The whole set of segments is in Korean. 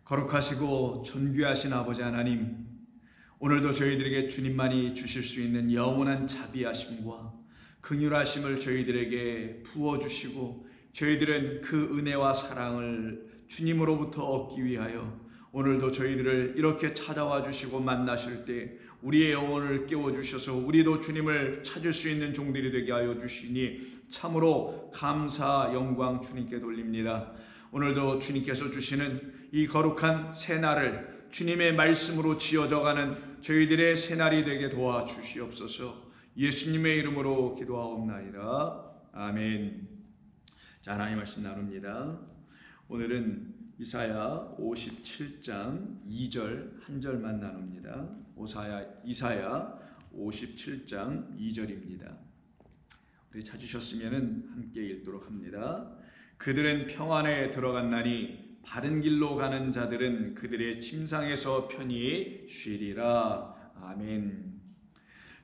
거룩하시고 존귀하신 아버지 하나님, 오늘도 저희들에게 주님만이 주실 수 있는 영원한 자비하심과 긍휼하심을 저희들에게 부어주시고 저희들은 그 은혜와 사랑을 주님으로부터 얻기 위하여 오늘도 저희들을 이렇게 찾아와 주시고 만나실 때 우리의 영혼을 깨워주셔서 우리도 주님을 찾을 수 있는 종들이 되게 하여 주시니 참으로 감사 영광 주님께 돌립니다. 오늘도 주님께서 주시는 이 거룩한 새날을 주님의 말씀으로 지어져가는 저희들의 새날이 되게 도와주시옵소서. 예수님의 이름으로 기도하옵나이다. 아멘. 자, 하나님 말씀 나눕니다. 오늘은 이사야 57장 2절 한 절만 나눕니다. 이사야 57장 2절입니다. 우리 찾으셨으면 함께 읽도록 합니다. 그들은 평안에 들어갔나니 바른 길로 가는 자들은 그들의 침상에서 편히 쉬리라. 아멘.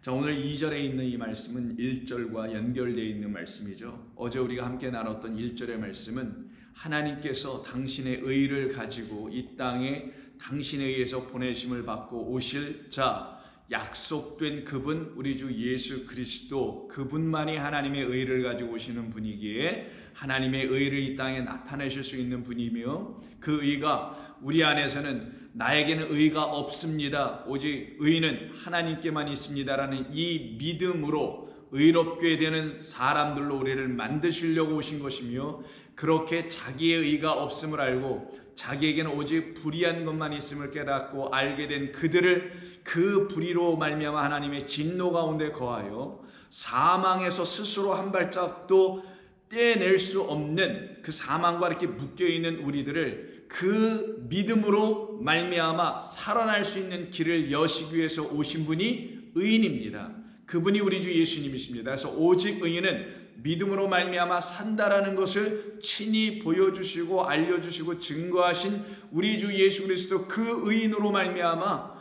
자, 오늘 2절에 있는 이 말씀은 1절과 연결되어 있는 말씀이죠. 어제 우리가 함께 나눴던 1절의 말씀은 하나님께서 당신의 의를 가지고 이 땅에 당신에 의해서 보내심을 받고 오실 자, 약속된 그분, 우리 주 예수 그리스도, 그분만이 하나님의 의를 가지고 오시는 분이기에 하나님의 의를 이 땅에 나타내실 수 있는 분이며, 그 의가 우리 안에서는 나에게는 의가 없습니다, 오직 의는 하나님께만 있습니다라는 이 믿음으로 의롭게 되는 사람들로 우리를 만드시려고 오신 것이며, 그렇게 자기의 의가 없음을 알고 자기에게는 오직 불의한 것만 있음을 깨닫고 알게 된 그들을 그 불의로 말미암아 하나님의 진노 가운데 거하여 사망에서 스스로 한 발짝도 떼낼 수 없는 그 사망과 이렇게 묶여있는 우리들을 그 믿음으로 말미암아 살아날 수 있는 길을 여시기 위해서 오신 분이 의인입니다. 그분이 우리 주 예수님이십니다. 그래서 오직 의인은 믿음으로 말미암아 산다라는 것을 친히 보여주시고 알려주시고 증거하신 우리 주 예수 그리스도, 그 의인으로 말미암아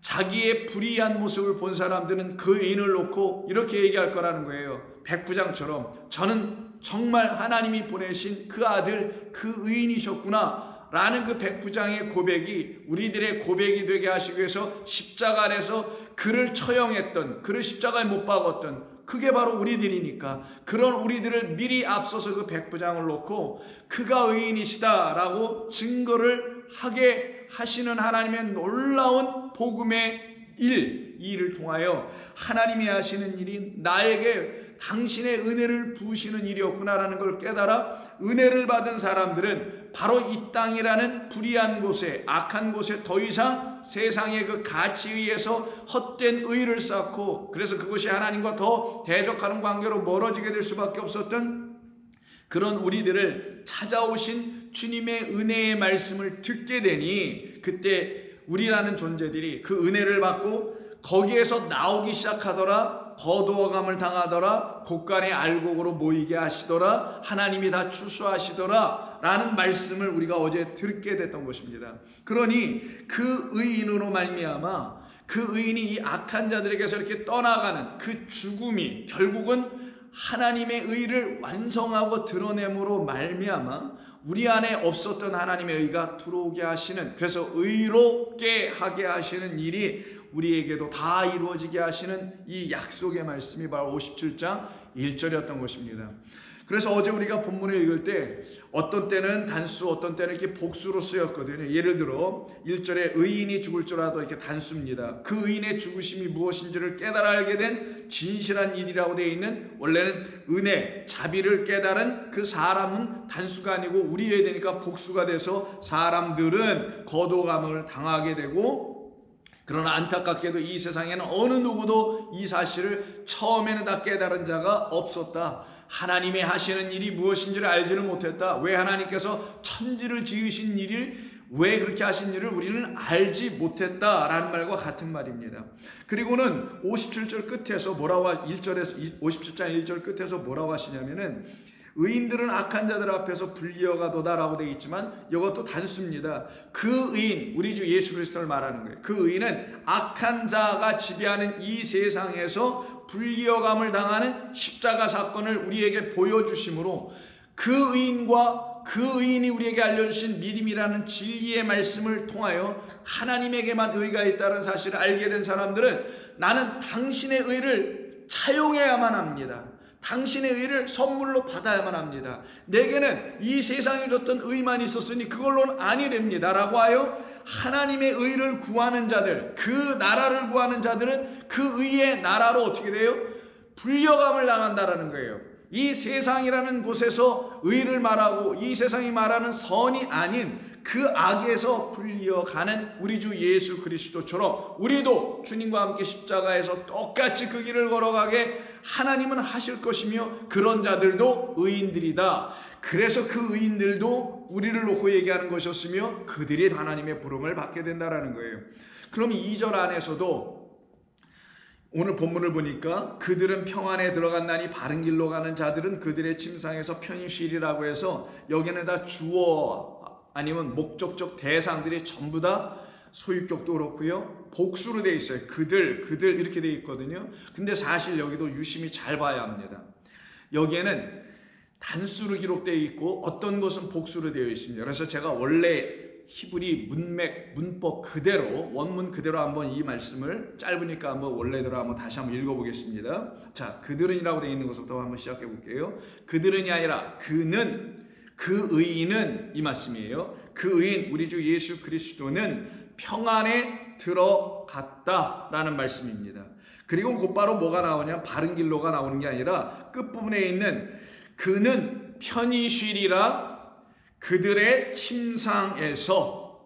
자기의 불의한 모습을 본 사람들은 그 의인을 놓고 이렇게 얘기할 거라는 거예요. 백부장처럼 저는 정말 하나님이 보내신 그 아들, 그 의인이셨구나 라는 그 백부장의 고백이 우리들의 고백이 되게 하시기 위해서 십자가 안에서 그를 처형했던, 그를 십자가에 못 박았던, 그게 바로 우리들이니까 그런 우리들을 미리 앞서서 그 백부장을 놓고 그가 의인이시다라고 증거를 하게 하시는 하나님의 놀라운 복음의 이 일을 통하여 하나님이 하시는 일이 나에게 당신의 은혜를 부으시는 일이었구나라는 걸 깨달아 은혜를 받은 사람들은 바로 이 땅이라는 불의한 곳에, 악한 곳에 더 이상 세상의 그 가치에 의해서 헛된 의를 쌓고, 그래서 그것이 하나님과 더 대적하는 관계로 멀어지게 될 수밖에 없었던 그런 우리들을 찾아오신 주님의 은혜의 말씀을 듣게 되니, 그때 우리라는 존재들이 그 은혜를 받고 거기에서 나오기 시작하더라. 거두어감을 당하더라. 곳간에 알곡으로 모이게 하시더라. 하나님이 다 추수하시더라 라는 말씀을 우리가 어제 듣게 됐던 것입니다. 그러니 그 의인으로 말미암아 그 의인이 이 악한 자들에게서 이렇게 떠나가는 그 죽음이 결국은 하나님의 의를 완성하고 드러냄으로 말미암아 우리 안에 없었던 하나님의 의가 들어오게 하시는, 그래서 의롭게 하게 하시는 일이 우리에게도 다 이루어지게 하시는 이 약속의 말씀이 바로 57장 1절이었던 것입니다. 그래서 어제 우리가 본문을 읽을 때 어떤 때는 단수, 어떤 때는 이렇게 복수로 쓰였거든요. 예를 들어 1절에 의인이 죽을 줄 알아도 이렇게 단수입니다. 그 의인의 죽으심이 무엇인지를 깨달아 알게 된 진실한 일이라고 되어 있는, 원래는 은혜, 자비를 깨달은 그 사람은 단수가 아니고 우리에 되니까 복수가 돼서 사람들은 거두감을 당하게 되고, 그러나 안타깝게도 이 세상에는 어느 누구도 이 사실을 처음에는 다 깨달은 자가 없었다. 하나님의 하시는 일이 무엇인지를 알지를 못했다. 왜 하나님께서 천지를 지으신 일을, 왜 그렇게 하신 일을 우리는 알지 못했다라는 말과 같은 말입니다. 그리고는 57절 끝에서 뭐라고, 57장 1절 끝에서 뭐라고 하시냐면은 의인들은 악한 자들 앞에서 불리어가도다라고 되어 있지만 이것도 단수입니다. 그 의인, 우리 주 예수 그리스도를 말하는 거예요. 그 의인은 악한 자가 지배하는 이 세상에서 불리어감을 당하는 십자가 사건을 우리에게 보여주심으로 그 의인과 그 의인이 우리에게 알려주신 믿음이라는 진리의 말씀을 통하여 하나님에게만 의가 있다는 사실을 알게 된 사람들은 나는 당신의 의를 차용해야만 합니다. 당신의 의를 선물로 받아야만 합니다. 내게는 이 세상에 줬던 의만 있었으니 그걸로는 아니 됩니다 라고 하여 하나님의 의를 구하는 자들, 그 나라를 구하는 자들은 그 의의 나라로 어떻게 돼요? 불려감을 당한다라는 거예요. 이 세상이라는 곳에서 의를 말하고 이 세상이 말하는 선이 아닌 그 악에서 불려가는 우리 주 예수 그리스도처럼 우리도 주님과 함께 십자가에서 똑같이 그 길을 걸어가게 하나님은 하실 것이며, 그런 자들도 의인들이다. 그래서 그 의인들도 우리를 놓고 얘기하는 것이었으며 그들이 하나님의 부름을 받게 된다는 거예요. 그럼 2절 안에서도 오늘 본문을 보니까 그들은 평안에 들어간다니 바른 길로 가는 자들은 그들의 침상에서 편히 쉬리라고 해서 여기는 다 주어 아니면 목적적 대상들이 전부 다 소유격도 그렇고요, 복수로 되어 있어요. 그들 이렇게 되어 있거든요. 근데 사실 여기도 유심히 잘 봐야 합니다. 여기에는 단수로 기록되어 있고 어떤 것은 복수로 되어 있습니다. 그래서 제가 원래 히브리 문법 그대로, 원문 그대로 한번 이 말씀을 짧으니까 한번 원래대로 한번 다시 한번 읽어보겠습니다. 자, 그들은이라고 되어 있는 것부터 한번 시작해 볼게요. 그들은이 아니라 그는, 그 의인은 이 말씀이에요. 그 의인 우리 주 예수 그리스도는 평안에 들어갔다라는 말씀입니다. 그리고 곧바로 뭐가 나오냐? 바른 길로가 나오는 게 아니라 끝부분에 있는 그는 편히 쉬리라 그들의 침상에서,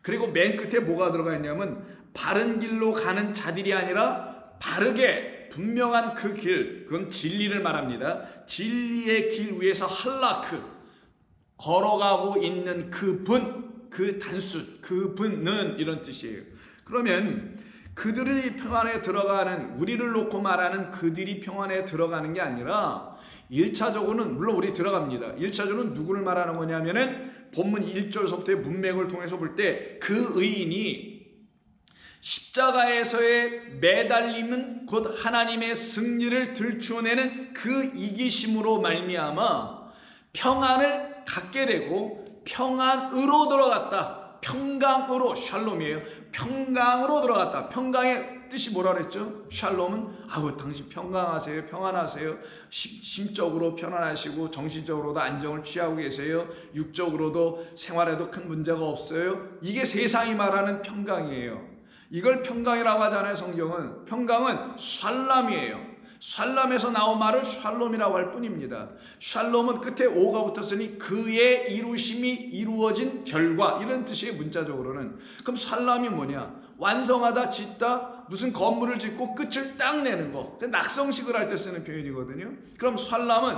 그리고 맨 끝에 뭐가 들어가 있냐면 바른 길로 가는 자들이 아니라 바르게 분명한 그 길, 그건 진리를 말합니다. 진리의 길 위에서 할라크 걸어가고 있는 그분, 그 단수, 그분은 이런 뜻이에요. 그러면 그들이 평안에 들어가는, 우리를 놓고 말하는 그들이 평안에 들어가는 게 아니라 1차적으로는 물론 우리 들어갑니다. 1차적으로는 누구를 말하는 거냐면은 본문 1절서부터의 문맥을 통해서 볼 때 그 의인이 십자가에서의 매달림은 곧 하나님의 승리를 들추어내는 그 이기심으로 말미암아 평안을 갖게 되고 평안으로 들어갔다. 평강으로, 샬롬이에요. 평강으로 들어갔다. 평강의 뜻이 뭐라 그랬죠? 샬롬은 당신 평강하세요, 평안하세요, 심적으로 편안하시고 정신적으로도 안정을 취하고 계세요, 육적으로도 생활에도 큰 문제가 없어요. 이게 세상이 말하는 평강이에요. 이걸 평강이라고 하잖아요. 성경은. 평강은 샬람이에요. 샬람에서 나온 말을 샬롬이라고 할 뿐입니다. 샬롬은 끝에 오가 붙었으니 그의 이루심이 이루어진 결과, 이런 뜻이에요. 문자적으로는. 그럼 샬람이 뭐냐? 완성하다, 짓다, 무슨 건물을 짓고 끝을 딱 내는 거, 낙성식을 할 때 쓰는 표현이거든요. 그럼 샬람은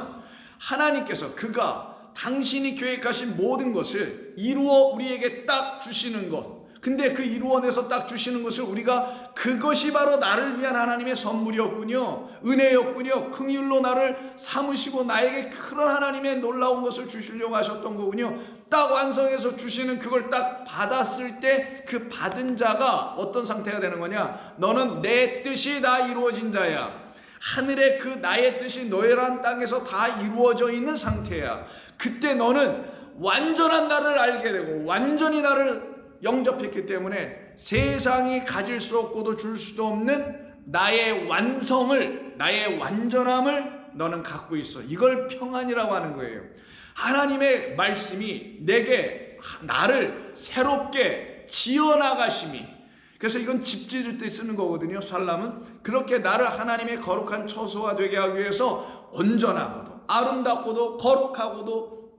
하나님께서 그가 당신이 계획하신 모든 것을 이루어 우리에게 딱 주시는 것, 근데 그 이루어내서 딱 주시는 것을 우리가 그것이 바로 나를 위한 하나님의 선물이었군요, 은혜였군요, 긍휼로 나를 삼으시고 나에게 그런 하나님의 놀라운 것을 주시려고 하셨던 거군요. 딱 완성해서 주시는 그걸 딱 받았을 때 그 받은 자가 어떤 상태가 되는 거냐? 너는 내 뜻이 다 이루어진 자야. 하늘의 그 나의 뜻이 너희란 땅에서 다 이루어져 있는 상태야. 그때 너는 완전한 나를 알게 되고 완전히 나를 영접했기 때문에 세상이 가질 수 없고도 줄 수도 없는 나의 완성을, 나의 완전함을 너는 갖고 있어. 이걸 평안이라고 하는 거예요. 하나님의 말씀이 내게, 나를 새롭게 지어나가심이, 그래서 이건 집 지을 때 쓰는 거거든요. 샬람은 그렇게 나를 하나님의 거룩한 처소가 되게 하기 위해서 온전하고도 아름답고도 거룩하고도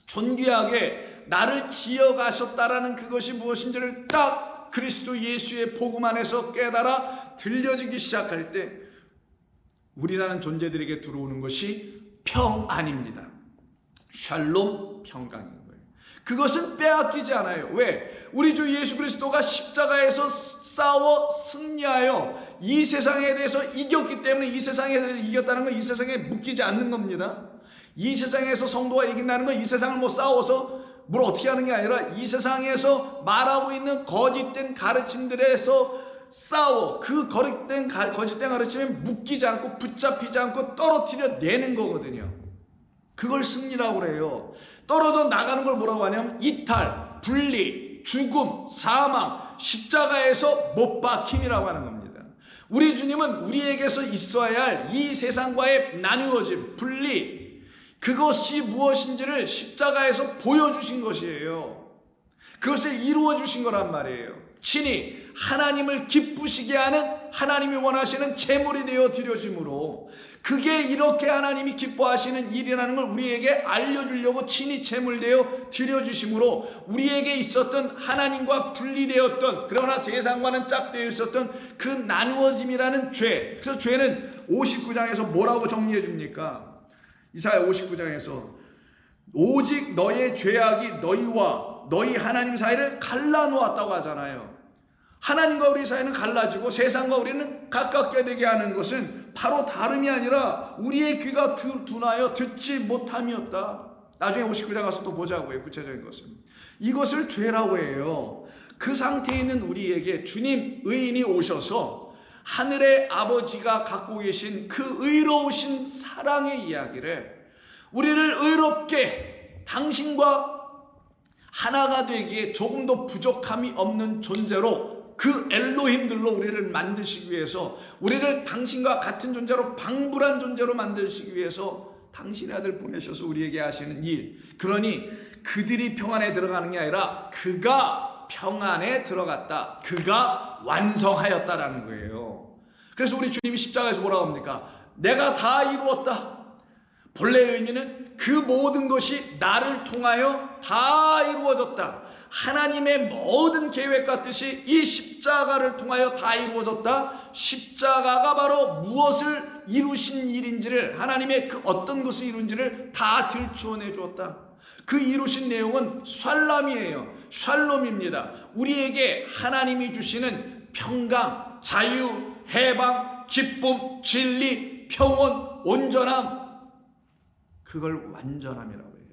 존귀하게 나를 지어가셨다라는 그것이 무엇인지를 딱 그리스도 예수의 복음 안에서 깨달아 들려지기 시작할 때 우리라는 존재들에게 들어오는 것이 평안입니다. 샬롬, 평강인 거예요. 그것은 빼앗기지 않아요. 왜? 우리 주 예수 그리스도가 십자가에서 싸워 승리하여 이 세상에 대해서 이겼기 때문에, 이 세상에 대해서 이겼다는 건 이 세상에 묶이지 않는 겁니다. 이 세상에서 성도가 이긴다는 건 이 세상을 뭐 싸워서 뭘 어떻게 하는 게 아니라 이 세상에서 말하고 있는 거짓된 가르침들에서 싸워 그 거짓된 가르침에 묶이지 않고 붙잡히지 않고 떨어뜨려 내는 거거든요. 그걸 승리라고 그래요. 떨어져 나가는 걸 뭐라고 하냐면 이탈, 분리, 죽음, 사망, 십자가에서 못 박힘이라고 하는 겁니다. 우리 주님은 우리에게서 있어야 할 이 세상과의 나누어짐, 분리, 그것이 무엇인지를 십자가에서 보여주신 것이에요. 그것을 이루어 주신 거란 말이에요. 친히 하나님을 기쁘시게 하는, 하나님이 원하시는 제물이 되어 드려짐으로, 그게 이렇게 하나님이 기뻐하시는 일이라는 걸 우리에게 알려주려고 친히 제물되어 드려주심으로, 우리에게 있었던 하나님과 분리되었던, 그러나 세상과는 짝되어 있었던 그 나누어짐이라는 죄. 그래서 죄는 59장에서 뭐라고 정리해 줍니까? 이사야 59장에서 오직 너의 죄악이 너희와 너희 하나님 사이를 갈라놓았다고 하잖아요. 하나님과 우리 사이는 갈라지고 세상과 우리는 가깝게 되게 하는 것은 바로 다름이 아니라 우리의 귀가 둔하여 듣지 못함이었다. 나중에 59장 가서 또 보자고요. 구체적인 것은 이것을 죄라고 해요. 그 상태에 있는 우리에게 주님 의인이 오셔서 하늘의 아버지가 갖고 계신 그 의로우신 사랑의 이야기를, 우리를 의롭게 당신과 하나가 되기에 조금도 부족함이 없는 존재로, 그 엘로힘들로 우리를 만드시기 위해서, 우리를 당신과 같은 존재로, 방불한 존재로 만드시기 위해서 당신의 아들 보내셔서 우리에게 하시는 일. 그러니 그들이 평안에 들어가는 게 아니라 그가 평안에 들어갔다, 그가 완성하였다라는 거예요. 그래서 우리 주님이 십자가에서 뭐라고 합니까? 내가 다 이루었다. 본래의 의미는 그 모든 것이 나를 통하여 다 이루어졌다. 하나님의 모든 계획과 뜻이 이 십자가를 통하여 다 이루어졌다. 십자가가 바로 무엇을 이루신 일인지를, 하나님의 그 어떤 것을 이룬지를 다 들추어내 주었다. 그 이루신 내용은 샬롬이에요. 샬롬입니다. 우리에게 하나님이 주시는 평강, 자유, 해방, 기쁨, 진리, 평온, 온전함, 그걸 완전함이라고 해요.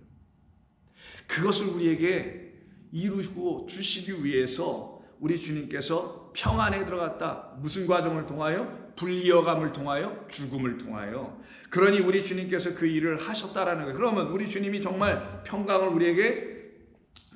그것을 우리에게 이루고 주시기 위해서 우리 주님께서 평안에 들어갔다. 무슨 과정을 통하여? 불리어감을 통하여, 죽음을 통하여. 그러니 우리 주님께서 그 일을 하셨다라는 거예요. 그러면 우리 주님이 정말 평강을 우리에게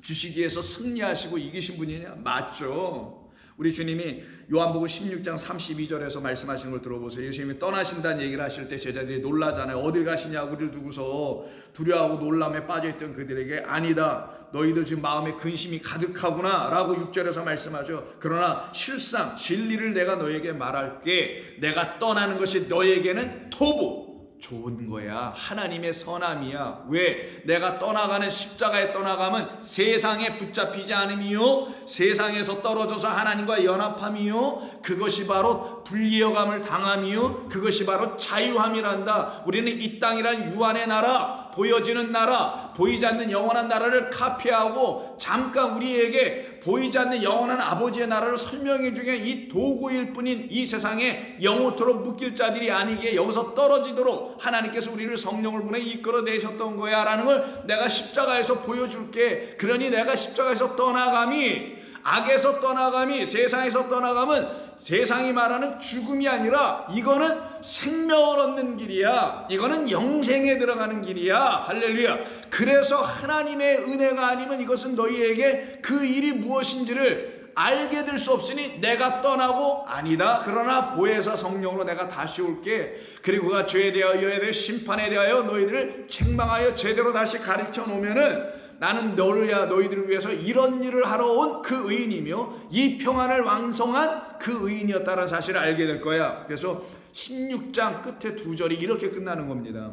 주시기 위해서 승리하시고 이기신 분이냐? 맞죠. 우리 주님이 요한복음 16장 32절에서 말씀하시는 걸 들어보세요. 예수님이 떠나신다는 얘기를 하실 때 제자들이 놀라잖아요. 어딜 가시냐고 우리를 두고서 두려워하고 놀람에 빠져있던 그들에게 아니다, 너희들 지금 마음에 근심이 가득하구나 라고 6절에서 말씀하죠. 그러나 실상 진리를 내가 너에게 말할게. 내가 떠나는 것이 너에게는 도부, 좋은 거야. 하나님의 선함이야. 왜? 내가 떠나가는, 십자가에 떠나가면 세상에 붙잡히지 않음이요, 세상에서 떨어져서 하나님과 연합함이요, 그것이 바로 불리어감을 당함이요, 그것이 바로 자유함이란다. 우리는 이 땅이란 유한의 나라, 보여지는 나라, 보이지 않는 영원한 나라를 카피하고 잠깐 우리에게 보이지 않는 영원한 아버지의 나라를 설명해 주게 이 도구일 뿐인 이 세상에 영원토록 묶일 자들이 아니기에 여기서 떨어지도록 하나님께서 우리를 성령을 보내 이끌어내셨던 거야 라는 걸 내가 십자가에서 보여줄게. 그러니 내가 십자가에서 떠나감이, 악에서 떠나감이, 세상에서 떠나감은 세상이 말하는 죽음이 아니라 이거는 생명을 얻는 길이야. 이거는 영생에 들어가는 길이야. 할렐루야. 그래서 하나님의 은혜가 아니면 이것은 너희에게 그 일이 무엇인지를 알게 될 수 없으니 내가 떠나고 아니다, 그러나 보혜사 성령으로 내가 다시 올게. 그리고 그가 죄에 대하여 여에 대해 심판에 대하여 너희들을 책망하여 제대로 다시 가르쳐 놓으면은 나는 너희들을 위해서 이런 일을 하러 온 그 의인이며 이 평안을 왕성한 그 의인이었다는 사실을 알게 될 거야. 그래서 16장 끝에 2절이 이렇게 끝나는 겁니다.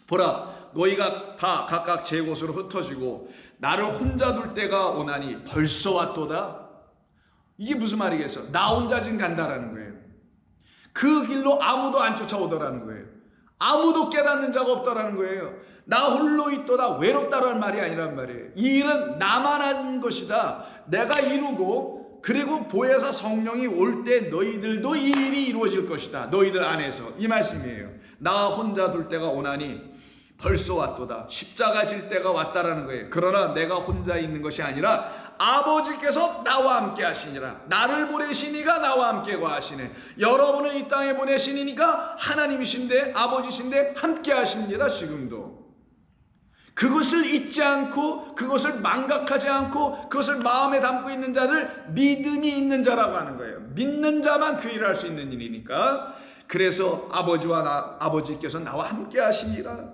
보라, 너희가 다 각각 제 곳으로 흩어지고 나를 혼자 둘 때가 오나니 벌써 왔도다. 이게 무슨 말이겠어? 나 혼자 지금 간다라는 거예요. 그 길로 아무도 안 쫓아오더라는 거예요. 아무도 깨닫는 자가 없다라는 거예요. 나 홀로 있도다, 외롭다라는 말이 아니란 말이에요. 이 일은 나만 한 것이다. 내가 이루고, 그리고 보혜사 성령이 올 때 너희들도 이 일이 이루어질 것이다. 너희들 안에서. 이 말씀이에요. 나 혼자 둘 때가 오나니 벌써 왔도다. 십자가 질 때가 왔다라는 거예요. 그러나 내가 혼자 있는 것이 아니라 아버지께서 나와 함께 하시니라. 나를 보내시니가 나와 함께 거하시네. 여러분을 이 땅에 보내시니가 하나님이신데, 아버지신데 함께 하십니다. 지금도. 그것을 잊지 않고 그것을 망각하지 않고 그것을 마음에 담고 있는 자들 믿음이 있는 자라고 하는 거예요. 믿는 자만 그 일을 할 수 있는 일이니까. 그래서 아버지께서 나와 함께 하시니라.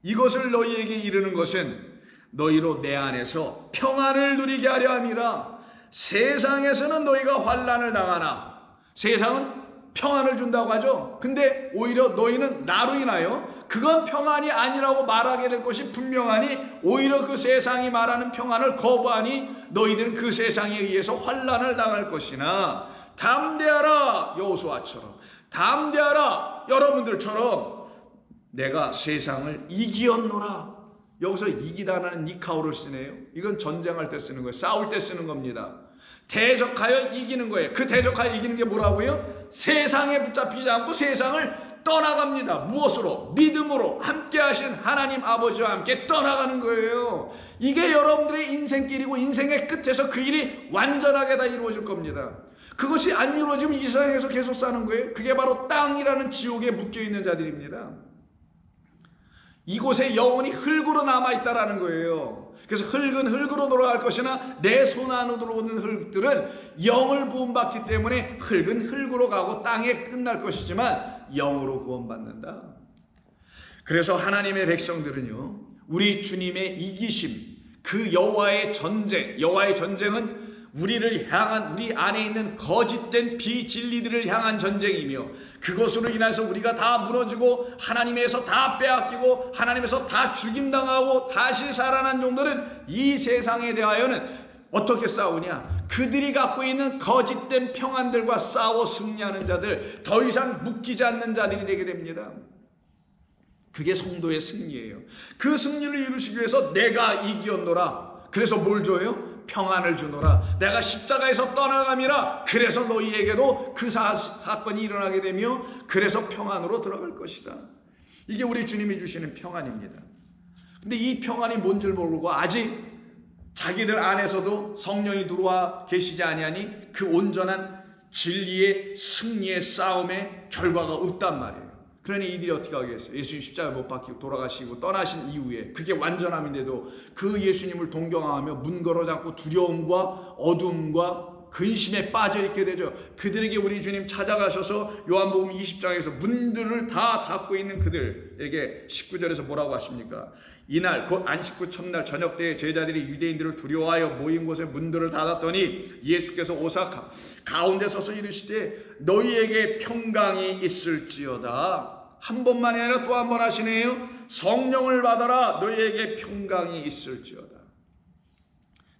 이것을 너희에게 이르는 것은 너희로 내 안에서 평안을 누리게 하려 함이라. 세상에서는 너희가 환난을 당하나, 세상은 평안을 준다고 하죠. 근데 오히려 너희는 나로 인하여 그건 평안이 아니라고 말하게 될 것이 분명하니 오히려 그 세상이 말하는 평안을 거부하니 너희들은 그 세상에 의해서 환난을 당할 것이나 담대하라. 여호수아처럼 담대하라. 여러분들처럼 내가 세상을 이기었노라. 여기서 이기다라는 니카오를 쓰네요. 이건 전쟁할 때 쓰는 거예요. 싸울 때 쓰는 겁니다. 대적하여 이기는 거예요. 그 대적하여 이기는 게 뭐라고요? 세상에 붙잡히지 않고 세상을 떠나갑니다. 무엇으로? 믿음으로 함께 하신 하나님 아버지와 함께 떠나가는 거예요. 이게 여러분들의 인생길이고 인생의 끝에서 그 일이 완전하게 다 이루어질 겁니다. 그것이 안 이루어지면 이 세상에서 계속 사는 거예요. 그게 바로 땅이라는 지옥에 묶여있는 자들입니다. 이곳에 영혼이 흙으로 남아있다라는 거예요. 그래서 흙은 흙으로 돌아갈 것이나 내 손 안으로 들어오는 흙들은 영을 부음받기 때문에 흙은 흙으로 가고 땅에 끝날 것이지만 영으로 구원받는다. 그래서 하나님의 백성들은요, 우리 주님의 이기심, 그 여호와의 전쟁은 우리를 향한, 우리 안에 있는 거짓된 비진리들을 향한 전쟁이며 그것으로 인해서 우리가 다 무너지고 하나님에서 다 빼앗기고 하나님에서 다 죽임당하고 다시 살아난 종들은 이 세상에 대하여는 어떻게 싸우냐? 그들이 갖고 있는 거짓된 평안들과 싸워 승리하는 자들, 더 이상 묶이지 않는 자들이 되게 됩니다. 그게 성도의 승리예요. 그 승리를 이루시기 위해서 내가 이기었노라. 그래서 뭘 줘요? 평안을 주노라. 내가 십자가에서 떠나감이라. 그래서 너희에게도 그 사건이 일어나게 되며 그래서 평안으로 들어갈 것이다. 이게 우리 주님이 주시는 평안입니다. 근데 이 평안이 뭔지를 모르고 아직 자기들 안에서도 성령이 들어와 계시지 아니하니 그 온전한 진리의 승리의 싸움의 결과가 없단 말이에요. 그러니 이들이 어떻게 하겠어요? 예수님 십자가에 못 박히고 돌아가시고 떠나신 이후에 그게 완전함인데도 그 예수님을 동경하며 문걸어 잡고 두려움과 어둠과 근심에 빠져있게 되죠. 그들에게 우리 주님 찾아가셔서 요한복음 20장에서 문들을 다 닫고 있는 그들에게 19절에서 뭐라고 하십니까? 이날 곧 안식구 첫날 저녁 때에 제자들이 유대인들을 두려워하여 모인 곳에 문들을 닫았더니 예수께서 오사 가운데 서서 이르시되 너희에게 평강이 있을지어다. 한 번만이 아니라 또 한 번 하시네요. 성령을 받아라. 너희에게 평강이 있을지어다.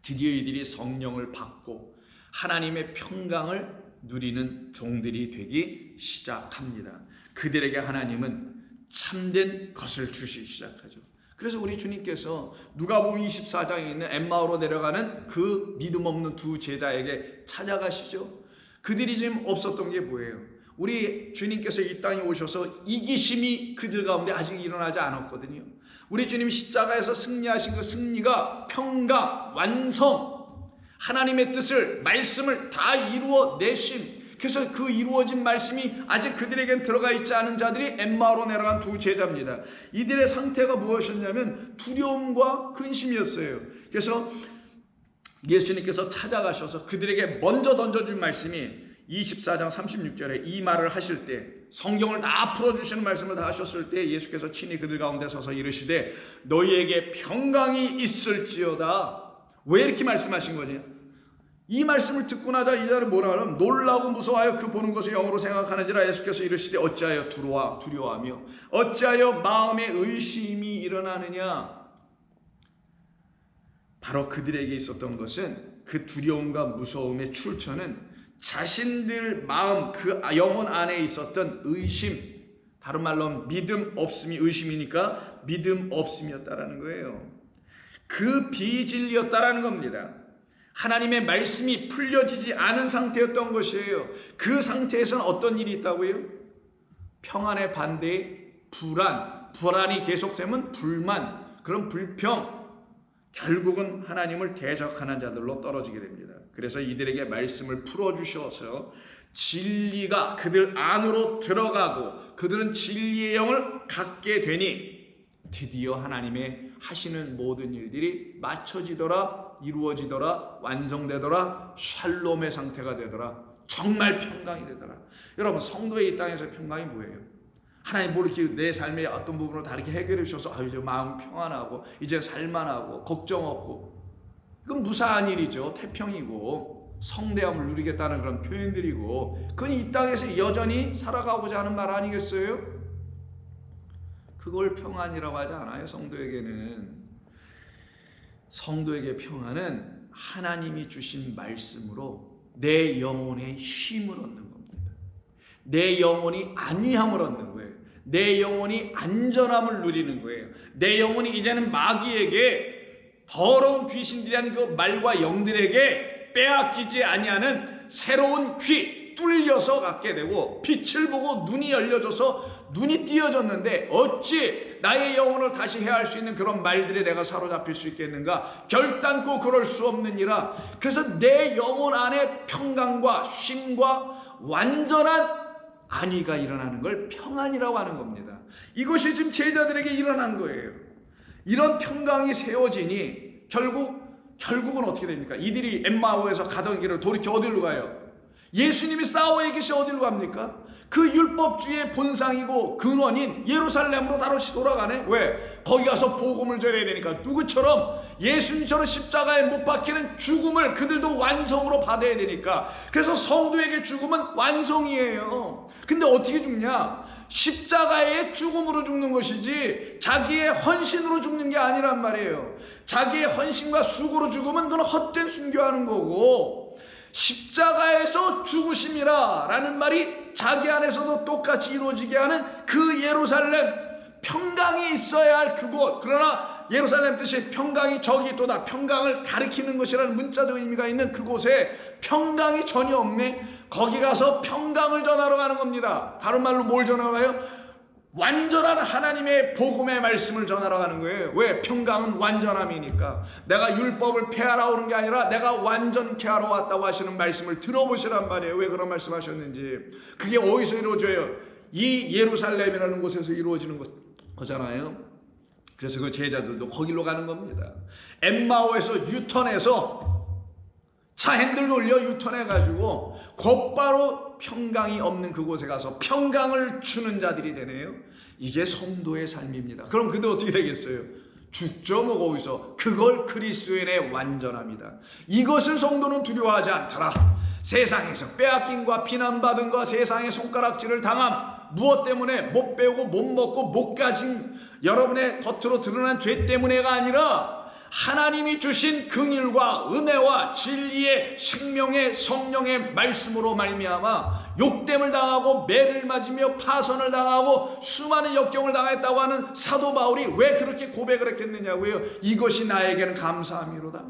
드디어 이들이 성령을 받고 하나님의 평강을 누리는 종들이 되기 시작합니다. 그들에게 하나님은 참된 것을 주시기 시작하죠. 그래서 우리 주님께서 누가복음 24장에 있는 엠마오로 내려가는 그 믿음 없는 두 제자에게 찾아가시죠. 그들이 지금 없었던 게 뭐예요? 우리 주님께서 이 땅에 오셔서 이기심이 그들 가운데 아직 일어나지 않았거든요. 우리 주님 십자가에서 승리하신 그 승리가 평강, 완성, 하나님의 뜻을, 말씀을 다 이루어 내심, 그래서 그 이루어진 말씀이 아직 그들에겐 들어가 있지 않은 자들이 엠마오로 내려간 두 제자입니다. 이들의 상태가 무엇이었냐면 두려움과 근심이었어요. 그래서 예수님께서 찾아가셔서 그들에게 먼저 던져준 말씀이 24장 36절에 이 말을 하실 때, 성경을 다 풀어주시는 말씀을 다 하셨을 때 예수께서 친히 그들 가운데 서서 이르시되 너희에게 평강이 있을지어다. 왜 이렇게 말씀하신 거냐? 이 말씀을 듣고 나자 이 자는 뭐라 하면 놀라고 무서워하여 그 보는 것을 영으로 생각하는지라. 예수께서 이르시되 어찌하여 두려워하며 어찌하여 마음에 의심이 일어나느냐. 바로 그들에게 있었던 것은, 그 두려움과 무서움의 출처는 자신들 마음, 그 영혼 안에 있었던 의심, 다른 말로 믿음 없음이 의심이니까 믿음 없음이었다라는 거예요. 그 비진리였다라는 겁니다. 하나님의 말씀이 풀려지지 않은 상태였던 것이에요. 그 상태에서는 어떤 일이 있다고요? 평안의 반대에 불안이 계속되면 불만, 그런 불평, 결국은 하나님을 대적하는 자들로 떨어지게 됩니다. 그래서 이들에게 말씀을 풀어주셔서 진리가 그들 안으로 들어가고 그들은 진리의 영을 갖게 되니 드디어 하나님의 하시는 모든 일들이 맞춰지더라, 이루어지더라, 완성되더라, 샬롬의 상태가 되더라, 정말 평강이 되더라. 여러분, 성도의 이 땅에서 평강이 뭐예요? 하나님 뭘 이렇게 내 삶의 어떤 부분으로 다 이렇게 해결해 주셔서 이제 마음 평안하고 이제 살만하고 걱정 없고, 이건 무사한 일이죠. 태평이고 성대함을 누리겠다는 그런 표현들이고, 그건 이 땅에서 여전히 살아가고자 하는 말 아니겠어요? 그걸 평안이라고 하지 않아요. 성도에게 평안은 하나님이 주신 말씀으로 내 영혼의 쉼을 얻는 겁니다. 내 영혼이 안위함을 얻는 거예요. 내 영혼이 안전함을 누리는 거예요. 내 영혼이 이제는 마귀에게, 더러운 귀신들이 아닌 그 말과 영들에게 빼앗기지 아니하는 새로운 귀 뚫려서 갖게 되고, 빛을 보고 눈이 열려져서 눈이 띄어졌는데 어찌 나의 영혼을 다시 해할 수 있는 그런 말들에 내가 사로잡힐 수 있겠는가? 결단코 그럴 수 없느니라. 그래서 내 영혼 안에 평강과 쉼과 완전한 안위가 일어나는 걸 평안이라고 하는 겁니다. 이것이 지금 제자들에게 일어난 거예요. 이런 평강이 세워지니 결국은 어떻게 됩니까? 이들이 엠마오에서 가던 길을 돌이켜 어디로 가요? 예수님이 싸워야 계시 어디로 갑니까? 그 율법주의의 본상이고 근원인 예루살렘으로 다시 돌아가네. 왜? 거기 가서 복음을 전해야 되니까. 누구처럼? 예수님처럼 십자가에 못 박히는 죽음을 그들도 완성으로 받아야 되니까. 그래서 성도에게 죽음은 완성이에요. 근데 어떻게 죽냐? 십자가의 죽음으로 죽는 것이지 자기의 헌신으로 죽는 게 아니란 말이에요. 자기의 헌신과 수고로 죽으면 그건 헛된 순교하는 거고, 십자가에서 죽으심이라 라는 말이 자기 안에서도 똑같이 이루어지게 하는 그 예루살렘, 평강이 있어야 할 그곳. 그러나 예루살렘 뜻이 평강이 저기 있도다, 평강을 가리키는 것이라는 문자적 의미가 있는 그곳에 평강이 전혀 없네. 거기 가서 평강을 전하러 가는 겁니다. 다른 말로 뭘 전하러 가요? 완전한 하나님의 복음의 말씀을 전하러 가는 거예요. 왜? 평강은 완전함이니까. 내가 율법을 폐하러 오는 게 아니라 내가 완전케 하러 왔다고 하시는 말씀을 들어보시란 말이에요. 왜 그런 말씀 하셨는지. 그게 어디서 이루어져요? 이 예루살렘이라는 곳에서 이루어지는 거잖아요. 그래서 그 제자들도 거기로 가는 겁니다. 엠마오에서 유턴해서 차 핸들 돌려 유턴해가지고 곧바로 평강이 없는 그곳에 가서 평강을 주는 자들이 되네요. 이게 성도의 삶입니다. 그럼 근데 어떻게 되겠어요? 죽죠 뭐 거기서. 그걸 그리스도인의 완전합니다. 이것을 성도는 두려워하지 않더라. 세상에서 빼앗김과 비난받은 것, 세상의 손가락질을 당함, 무엇 때문에? 못 배우고 못 먹고 못 가진 여러분의 겉으로 드러난 죄 때문에가 아니라 하나님이 주신 긍휼과 은혜와 진리의 생명의 성령의 말씀으로 말미암아 욕됨을 당하고 매를 맞으며 파선을 당하고 수많은 역경을 당했다고 하는 사도 바울이 왜 그렇게 고백을 했겠느냐고요. 이것이 나에게는 감사함이로다.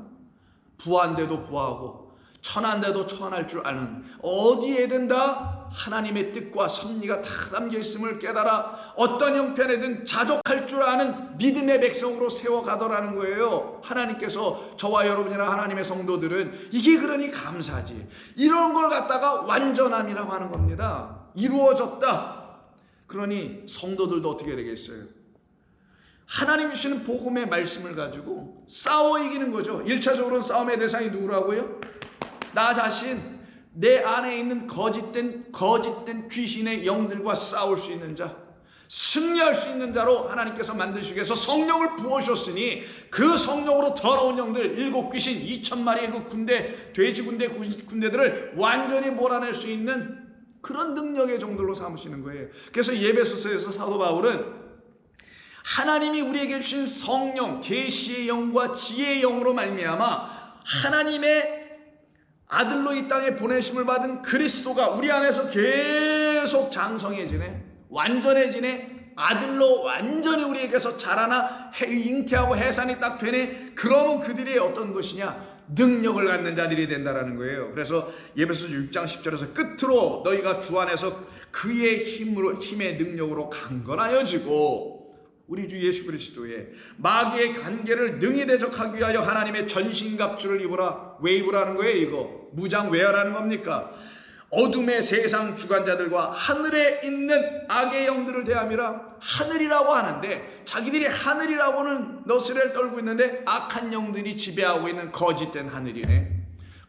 부한데도 부하고 천한데도 천할 줄 아는, 어디에든 다 하나님의 뜻과 섭리가 다 담겨 있음을 깨달아 어떤 형편에든 자족할 줄 아는 믿음의 백성으로 세워가더라는 거예요. 하나님께서 저와 여러분이나 하나님의 성도들은 이게 그러니 감사지. 이런 걸 갖다가 완전함이라고 하는 겁니다. 이루어졌다. 그러니 성도들도 어떻게 되겠어요? 하나님 주시는 복음의 말씀을 가지고 싸워 이기는 거죠. 1차적으로는 싸움의 대상이 누구라고요? 나 자신, 내 안에 있는 거짓된 귀신의 영들과 싸울 수 있는 자, 승리할 수 있는 자로 하나님께서 만드시기 위해서 성령을 부어주셨으니 그 성령으로 더러운 영들 7귀신 2,000마리의 그 군대, 돼지 군대들을 완전히 몰아낼 수 있는 그런 능력의 종들로 삼으시는 거예요. 그래서 예배소서에서 사도 바울은 하나님이 우리에게 주신 성령, 계시의 영과 지혜의 영으로 말미암아 하나님의 아들로 이 땅에 보내심을 받은 그리스도가 우리 안에서 계속 장성해지네, 완전해지네, 아들로 완전히 우리에게서 자라나 잉태하고 해산이 딱 되네. 그러면 그들이 어떤 것이냐? 능력을 갖는 자들이 된다라는 거예요. 그래서 예배소서 6장 10절에서 끝으로 너희가 주 안에서 그의 힘의 능력으로 강건하여지고 우리 주 예수 그리스도의 마귀의 관계를 능히 대적하기 위하여 하나님의 전신갑주를 입으라. 왜 입으라는 거예요? 이거 무장 왜 하라는 겁니까? 어둠의 세상 주관자들과 하늘에 있는 악의 영들을 대함이라. 하늘이라고 하는데 자기들이 하늘이라고는 너스레를 떨고 있는데 악한 영들이 지배하고 있는 거짓된 하늘이네.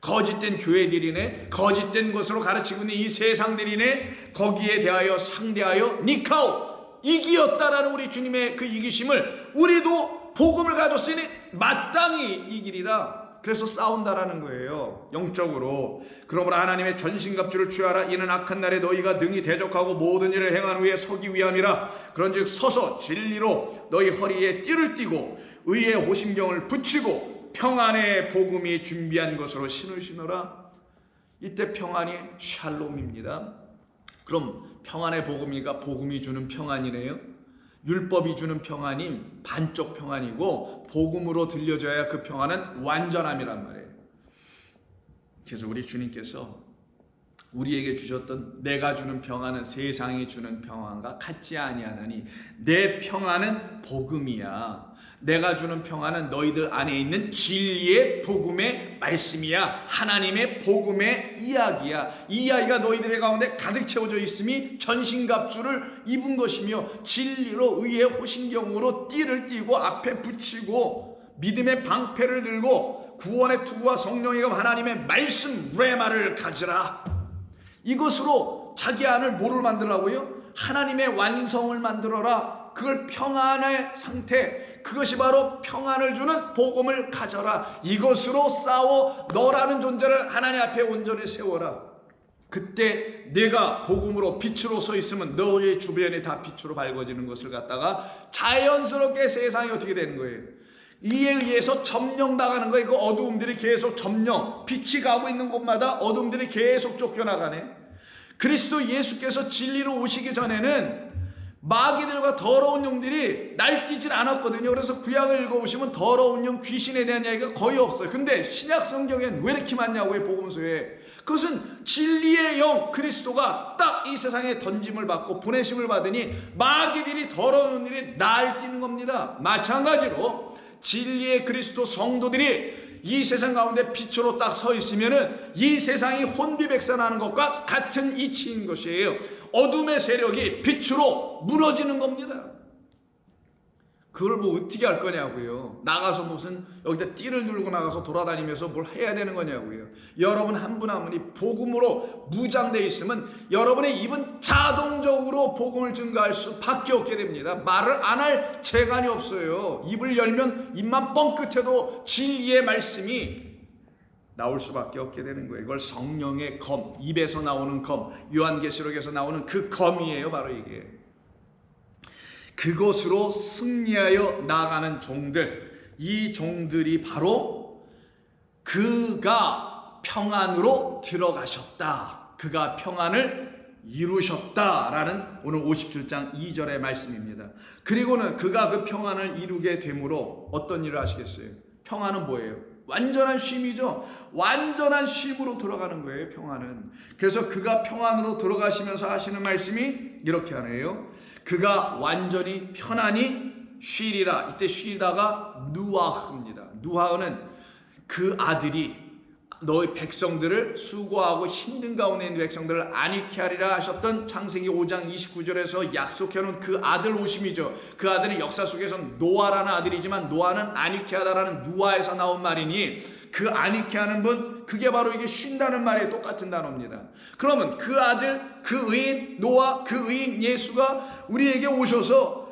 거짓된 교회들이네. 거짓된 것으로 가르치고 있는 이 세상들이네. 거기에 대하여 상대하여 니카오, 이기었다라는 우리 주님의 그 이기심을 우리도 복음을 가졌으니 마땅히 이기리라. 그래서 싸운다라는 거예요, 영적으로. 그러므로 하나님의 전신갑주를 취하라. 이는 악한 날에 너희가 능히 대적하고 모든 일을 행한 후에 서기 위함이라. 그런즉 서서 진리로 너희 허리에 띠를 띠고 의의 호심경을 붙이고 평안의 복음이 준비한 것으로 신을 신어라. 이때 평안이 샬롬입니다. 그럼 평안의 복음이가 복음이 주는 평안이네요. 율법이 주는 평안이 반쪽 평안이고 복음으로 들려줘야 그 평안은 완전함이란 말이에요. 그래서 우리 주님께서 우리에게 주셨던 내가 주는 평안은 세상이 주는 평안과 같지 아니하나니 내 평안은 복음이야. 내가 주는 평안은 너희들 안에 있는 진리의 복음의 말씀이야. 하나님의 복음의 이야기야. 이 이야기가 너희들의 가운데 가득 채워져 있음이 전신갑주를 입은 것이며 진리로 의의 호신경으로 띠를 띠고 앞에 붙이고 믿음의 방패를 들고 구원의 투구와 성령의 검 하나님의 말씀 레마를 가지라. 이것으로 자기 안을 뭐를 만들라고요? 하나님의 완성을 만들어라. 그걸 평안의 상태, 그것이 바로 평안을 주는 복음을 가져라. 이것으로 싸워 너라는 존재를 하나님 앞에 온전히 세워라. 그때 내가 복음으로 빛으로 서 있으면 너의 주변이 다 빛으로 밝아지는 것을 갖다가 자연스럽게 세상이 어떻게 되는 거예요? 이에 의해서 점령당하는 거예요. 그 어두움들이 계속 점령, 빛이 가고 있는 곳마다 어둠들이 계속 쫓겨나가네. 그리스도 예수께서 진리로 오시기 전에는 마귀들과 더러운 영들이 날뛰질 않았거든요. 그래서 구약을 읽어보시면 더러운 영, 귀신에 대한 이야기가 거의 없어요. 근데 신약 성경엔 왜 이렇게 많냐고요, 복음서에. 그것은 진리의 영 그리스도가 딱 이 세상에 던짐을 받고 보내심을 받으니 마귀들이 더러운 영들이 날뛰는 겁니다. 마찬가지로 진리의 그리스도 성도들이 이 세상 가운데 빛으로 딱 서 있으면은 이 세상이 혼비백산하는 것과 같은 이치인 것이에요. 어둠의 세력이 빛으로 무너지는 겁니다. 그걸 뭐 어떻게 할 거냐고요. 나가서 무슨 여기다 띠를 들고 나가서 돌아다니면서 뭘 해야 되는 거냐고요. 여러분 한 분 한 분이 복음으로 무장되어 있으면 여러분의 입은 자동적으로 복음을 증거할 수밖에 없게 됩니다. 말을 안 할 재간이 없어요. 입을 열면 입만 뻥끗해도 진리의 말씀이 나올 수밖에 없게 되는 거예요. 이걸 성령의 검, 입에서 나오는 검, 요한계시록에서 나오는 그 검이에요. 바로 이게. 그것으로 승리하여 나아가는 종들, 이 종들이 바로 그가 평안으로 들어가셨다, 그가 평안을 이루셨다라는 오늘 57장 2절의 말씀입니다. 그리고는 그가 그 평안을 이루게 되므로 어떤 일을 하시겠어요? 평안은 뭐예요? 완전한 쉼이죠. 완전한 쉼으로 들어가는 거예요, 평안은. 그래서 그가 평안으로 들어가시면서 하시는 말씀이 이렇게 하네요. 그가 완전히 편안히 쉬리라. 이때 쉬다가 누아흐입니다. 누아흐는 그 아들이 너희 백성들을 수고하고 힘든 가운데 있는 백성들을 안익게 하리라 하셨던 창세기 5장 29절에서 약속해놓은 그 아들 오심이죠. 그 아들은 역사 속에서 노아라는 아들이지만 노아는 안익게 하다라는 누아에서 나온 말이니 그 안익게 하는 분, 그게 바로 이게 쉰다는 말에 똑같은 단어입니다. 그러면 그 아들, 그 의인 노아, 그 의인 예수가 우리에게 오셔서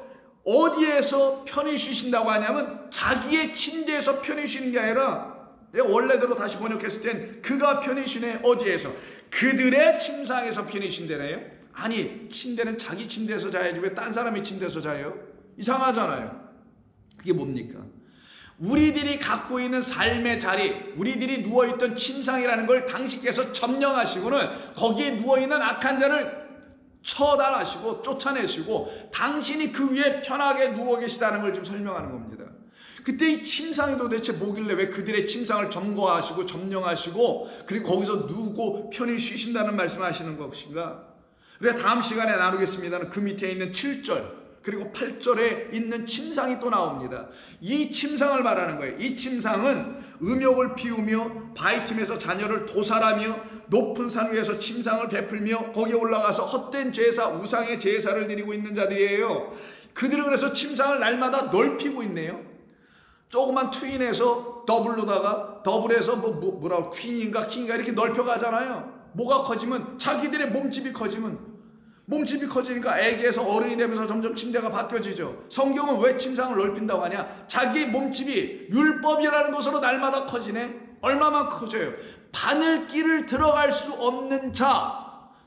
어디에서 편히 쉬신다고 하냐면 자기의 침대에서 편히 쉬는 게 아니라, 원래대로 다시 번역했을 땐 그가 편히 쉬네. 어디에서? 그들의 침상에서 편히 쉰다네요. 아니, 침대는 자기 침대에서 자야지 왜 딴 사람의 침대에서 자요? 이상하잖아요. 그게 뭡니까? 우리들이 갖고 있는 삶의 자리, 우리들이 누워있던 침상이라는 걸 당신께서 점령하시고는 거기에 누워있는 악한 자를 처단하시고 쫓아내시고 당신이 그 위에 편하게 누워 계시다는 걸 좀 설명하는 겁니다. 그때 이 침상이 도대체 뭐길래 왜 그들의 침상을 점거하시고 점령하시고 그리고 거기서 누우고 편히 쉬신다는 말씀을 하시는 것인가? 우리가 다음 시간에 나누겠습니다는 그 밑에 있는 7절 그리고 8절에 있는 침상이 또 나옵니다. 이 침상을 말하는 거예요. 이 침상은 음욕을 피우며 바위 틈에서 자녀를 도살하며 높은 산 위에서 침상을 베풀며 거기에 올라가서 헛된 제사, 우상의 제사를 드리고 있는 자들이에요. 그들은 그래서 침상을 날마다 넓히고 있네요. 조그만 트윈에서 더블에서 뭐라고 퀸인가 킹인가 이렇게 넓혀가잖아요. 뭐가 커지면 자기들의 몸집이 커지니까 애기에서 어른이 되면서 점점 침대가 바뀌어지죠. 성경은 왜 침상을 넓힌다고 하냐? 자기 몸집이 율법이라는 것으로 날마다 커지네. 얼마만 커져요? 바늘길을 들어갈 수 없는 자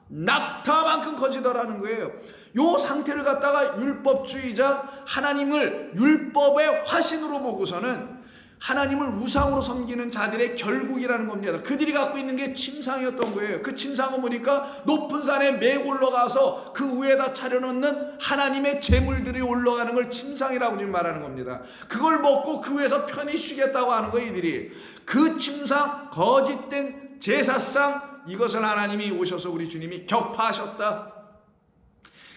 낙타만큼 커지더라는 거예요. 요 상태를 갖다가 율법주의자, 하나님을 율법의 화신으로 보고서는 하나님을 우상으로 섬기는 자들의 결국이라는 겁니다. 그들이 갖고 있는 게 침상이었던 거예요. 그 침상을 보니까 높은 산에 메고 올라가서 그 위에다 차려놓는 하나님의 제물들이 올라가는 걸 침상이라고 지금 말하는 겁니다. 그걸 먹고 그 위에서 편히 쉬겠다고 하는 거예요. 이들이 그 침상, 거짓된 제사상, 이것을 하나님이 오셔서 우리 주님이 격파하셨다.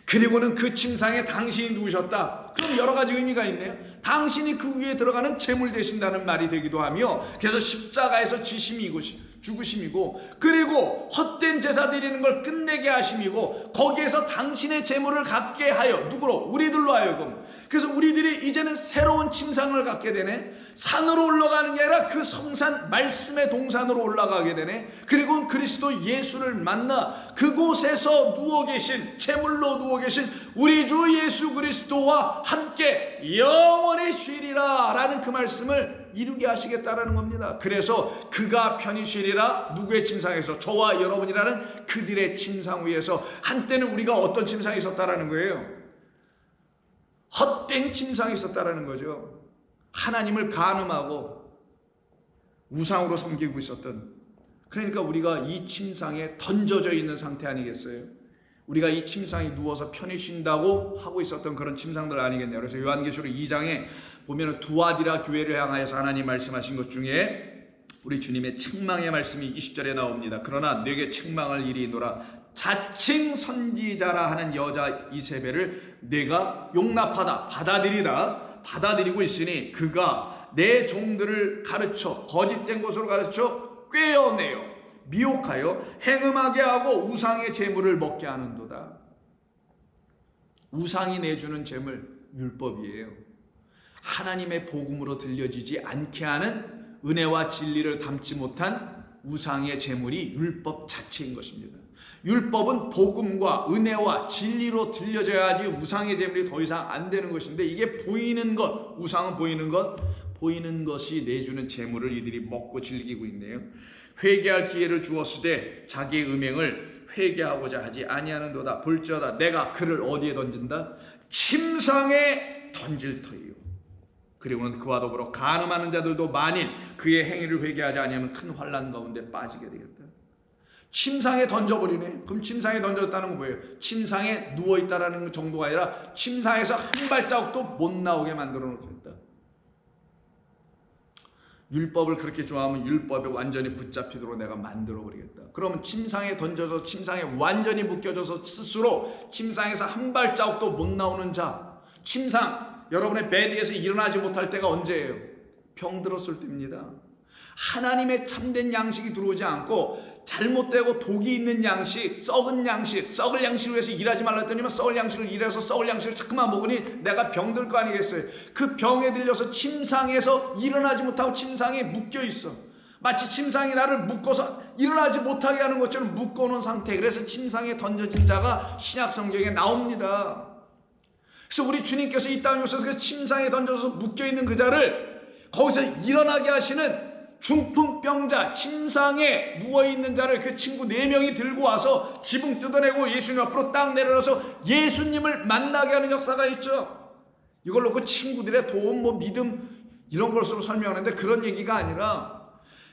그리고는 그 침상에 당신이 누우셨다. 그럼 여러 가지 의미가 있네요. 당신이 그 위에 들어가는 제물 되신다는 말이 되기도 하며, 그래서 십자가에서 죽으심이고, 그리고 헛된 제사 드리는 걸 끝내게 하심이고, 거기에서 당신의 제물을 갖게 하여, 누구로? 우리들로 하여금. 그래서 우리들이 이제는 새로운 침상을 갖게 되네. 산으로 올라가는 게 아니라 그 성산 말씀의 동산으로 올라가게 되네. 그리고 그리스도 예수를 만나 그곳에서 누워 계신, 제물로 누워 계신 우리 주 예수 그리스도와 함께 영원히 쉬리라 라는 그 말씀을 이루게 하시겠다라는 겁니다. 그래서 그가 편히 쉬리라. 누구의 침상에서? 저와 여러분이라는 그들의 침상 위에서. 한때는 우리가 어떤 침상에 있었다라는 거예요? 헛된 침상에 있었다라는 거죠. 하나님을 간음하고 우상으로 섬기고 있었던, 그러니까 우리가 이 침상에 던져져 있는 상태 아니겠어요? 우리가 이 침상에 누워서 편히 쉰다고 하고 있었던 그런 침상들 아니겠네요. 그래서 요한계시록 2장에 보면 두아디라 교회를 향하여서 하나님 말씀하신 것 중에 우리 주님의 책망의 말씀이 20절에 나옵니다. 그러나 내게 책망을 이리노라. 자칭 선지자라 하는 여자 이세벨을 내가 용납하다, 받아들이고 있으니 그가 내 종들을 가르쳐 거짓된 것으로 가르쳐 꿰어내어 미혹하여 행음하게 하고 우상의 제물을 먹게 하는도다. 우상이 내주는 제물, 율법이에요. 하나님의 복음으로 들려지지 않게 하는 은혜와 진리를 담지 못한 우상의 제물이 율법 자체인 것입니다. 율법은 복음과 은혜와 진리로 들려져야지 우상의 제물이 더 이상 안 되는 것인데, 이게 보이는 것, 우상은 보이는 것이 내주는 제물을 이들이 먹고 즐기고 있네요. 회개할 기회를 주었으되 자기의 음행을 회개하고자 하지 아니하는도다. 볼지어다 내가 그를 어디에 던진다? 침상에 던질 터이요. 그리고는 그와 더불어 간음하는 자들도 만일 그의 행위를 회개하지 아니하면 큰 환난 가운데 빠지게 되겠다. 침상에 던져버리네. 그럼 침상에 던졌다는 건 뭐예요? 침상에 누워있다라는 정도가 아니라 침상에서 한 발자국도 못 나오게 만들어 놓겠다. 율법을 그렇게 좋아하면 율법에 완전히 붙잡히도록 내가 만들어 버리겠다. 그러면 침상에 던져서 침상에 완전히 묶여져서 스스로 침상에서 한 발자국도 못 나오는 자, 침상, 여러분의 베드에서 일어나지 못할 때가 언제예요? 병들었을 때입니다. 하나님의 참된 양식이 들어오지 않고 잘못되고 독이 있는 양식, 썩은 양식, 썩을 양식을 위해서 일하지 말라 했더니만 썩을 양식을 일해서 썩을 양식을 자꾸만 먹으니 내가 병들 거 아니겠어요? 그 병에 들려서 침상에서 일어나지 못하고 침상에 묶여 있어. 마치 침상이 나를 묶어서 일어나지 못하게 하는 것처럼 묶어놓은 상태. 그래서 침상에 던져진 자가 신약 성경에 나옵니다. 그래서 우리 주님께서 이 땅에 오셔서 그 침상에 던져서 묶여있는 그 자를 거기서 일어나게 하시는 중풍병자, 침상에 누워있는 자를 그 친구 4명이 들고 와서 지붕 뜯어내고 예수님 앞으로 딱 내려놔서 예수님을 만나게 하는 역사가 있죠. 이걸 놓고 친구들의 도움, 믿음 이런 것으로 설명하는데 그런 얘기가 아니라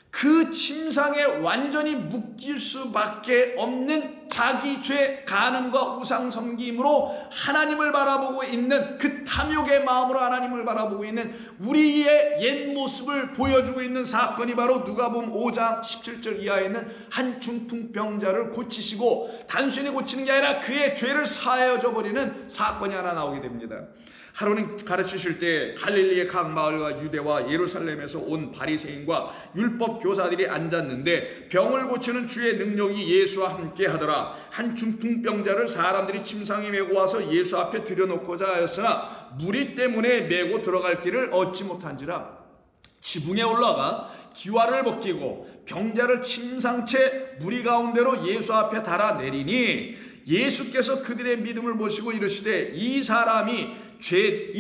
그 침상에 완전히 묶일 수밖에 없는 자기 죄 간음과 우상 섬김으로 하나님을 바라보고 있는 그 탐욕의 마음으로 하나님을 바라보고 있는 우리의 옛 모습을 보여주고 있는 사건이 바로 누가복음 5장 17절 이하에 있는 한 중풍병자를 고치시고 단순히 고치는 게 아니라 그의 죄를 사하여 버리는 사건이 하나 나오게 됩니다. 하루는 가르치실 때 갈릴리의 각 마을과 유대와 예루살렘에서 온 바리새인과 율법 교사들이 앉았는데 병을 고치는 주의 능력이 예수와 함께 하더라. 한 중풍병자를 사람들이 침상에 메고 와서 예수 앞에 들여놓고자 하였으나 무리 때문에 메고 들어갈 길을 얻지 못한지라. 지붕에 올라가 기와를 벗기고 병자를 침상채 무리 가운데로 예수 앞에 달아내리니 예수께서 그들의 믿음을 보시고 이르시되 이 사람이 죄를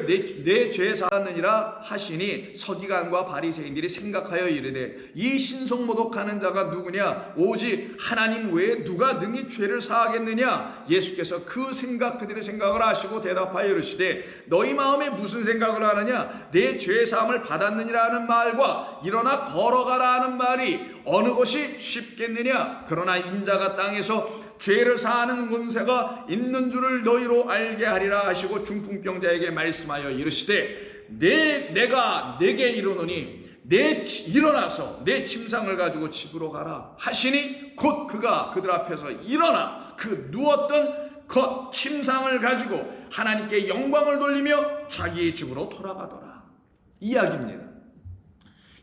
내 죄 사았느니라 하시니 서기관과 바리새인들이 생각하여 이르되 이 신성모독하는 자가 누구냐 오직 하나님 외에 누가 능히 죄를 사하겠느냐. 예수께서 그들의 생각을 아시고 대답하여 이르시되 너희 마음에 무슨 생각을 하느냐. 내 죄 사함을 받았느니라 하는 말과 일어나 걸어가라 하는 말이 어느 것이 쉽겠느냐. 그러나 인자가 땅에서 죄를 사하는 권세가 있는 줄을 너희로 알게 하리라 하시고 중풍병자에게 말씀하여 이르시되 내가 내게 이르노니 일어나서 내 침상을 가지고 집으로 가라 하시니 곧 그가 그들 앞에서 일어나 그 누웠던 것 침상을 가지고 하나님께 영광을 돌리며 자기의 집으로 돌아가더라. 이야기입니다.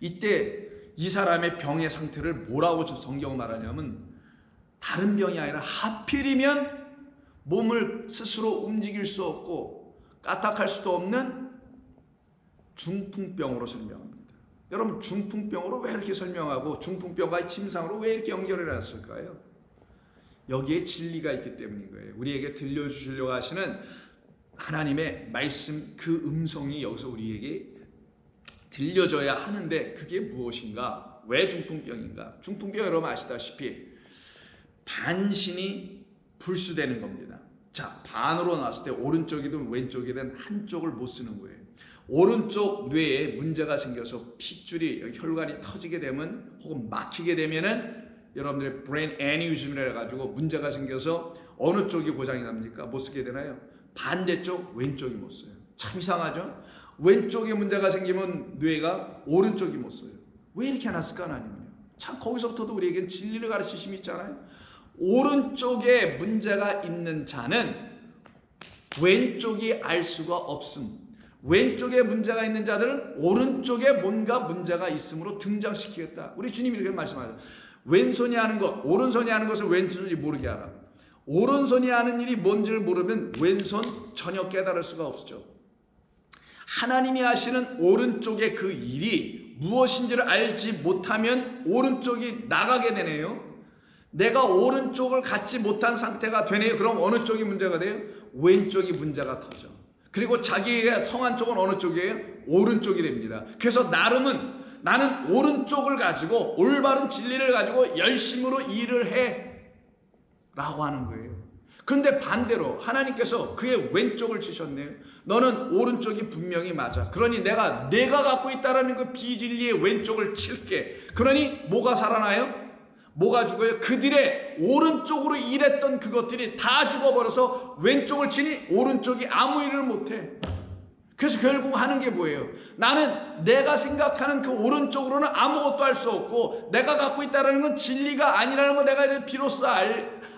이때 이 사람의 병의 상태를 뭐라고 성경 말하냐면 다른 병이 아니라 하필이면 몸을 스스로 움직일 수 없고 까딱할 수도 없는 중풍병으로 설명합니다. 여러분, 중풍병으로 왜 이렇게 설명하고 중풍병과 침상으로 왜 이렇게 연결해 놨을까요? 여기에 진리가 있기 때문인 거예요. 우리에게 들려주시려고 하시는 하나님의 말씀, 그 음성이 여기서 우리에게 들려져야 하는데 그게 무엇인가? 왜 중풍병인가? 중풍병 여러분 아시다시피 반신이 불수되는 겁니다. 자, 반으로 나왔을 때 오른쪽이든 왼쪽이든 한쪽을 못 쓰는 거예요. 오른쪽 뇌에 문제가 생겨서 핏줄이 혈관이 터지게 되면 혹은 막히게 되면은 여러분들의 브레인 애니우즘이라 가지고 문제가 생겨서 어느 쪽이 고장이 납니까? 못 쓰게 되나요? 반대쪽 왼쪽이 못 써요. 참 이상하죠? 왼쪽에 문제가 생기면 뇌가 오른쪽이 못 써요. 왜 이렇게 해놨을까 하나님은요? 참 거기서부터도 우리에겐 진리를 가르치심이 있잖아요. 오른쪽에 문제가 있는 자는 왼쪽이 알 수가 없음. 왼쪽에 문제가 있는 자들은 오른쪽에 뭔가 문제가 있음으로 등장시키겠다. 우리 주님이 이렇게 말씀하죠. 왼손이 하는 것, 오른손이 하는 것을 왼손이 모르게 하라. 오른손이 하는 일이 뭔지를 모르면 왼손 전혀 깨달을 수가 없죠. 하나님이 하시는 오른쪽의 그 일이 무엇인지를 알지 못하면 오른쪽이 나가게 되네요. 내가 오른쪽을 갖지 못한 상태가 되네요. 그럼 어느 쪽이 문제가 돼요? 왼쪽이 문제가 터져. 그리고 자기의 성한 쪽은 어느 쪽이에요? 오른쪽이 됩니다. 그래서 나는 오른쪽을 가지고 올바른 진리를 가지고 열심으로 일을 해 라고 하는 거예요. 그런데 반대로 하나님께서 그의 왼쪽을 치셨네요. 너는 오른쪽이 분명히 맞아. 그러니 내가 갖고 있다라는 그 비진리의 왼쪽을 칠게. 그러니 뭐가 살아나요? 뭐가 죽어요? 그들의 오른쪽으로 일했던 그것들이 다 죽어버려서 왼쪽을 치니 오른쪽이 아무 일을 못해. 그래서 결국 하는 게 뭐예요? 나는 내가 생각하는 그 오른쪽으로는 아무것도 할 수 없고 내가 갖고 있다는 건 진리가 아니라는 거 내가 비로소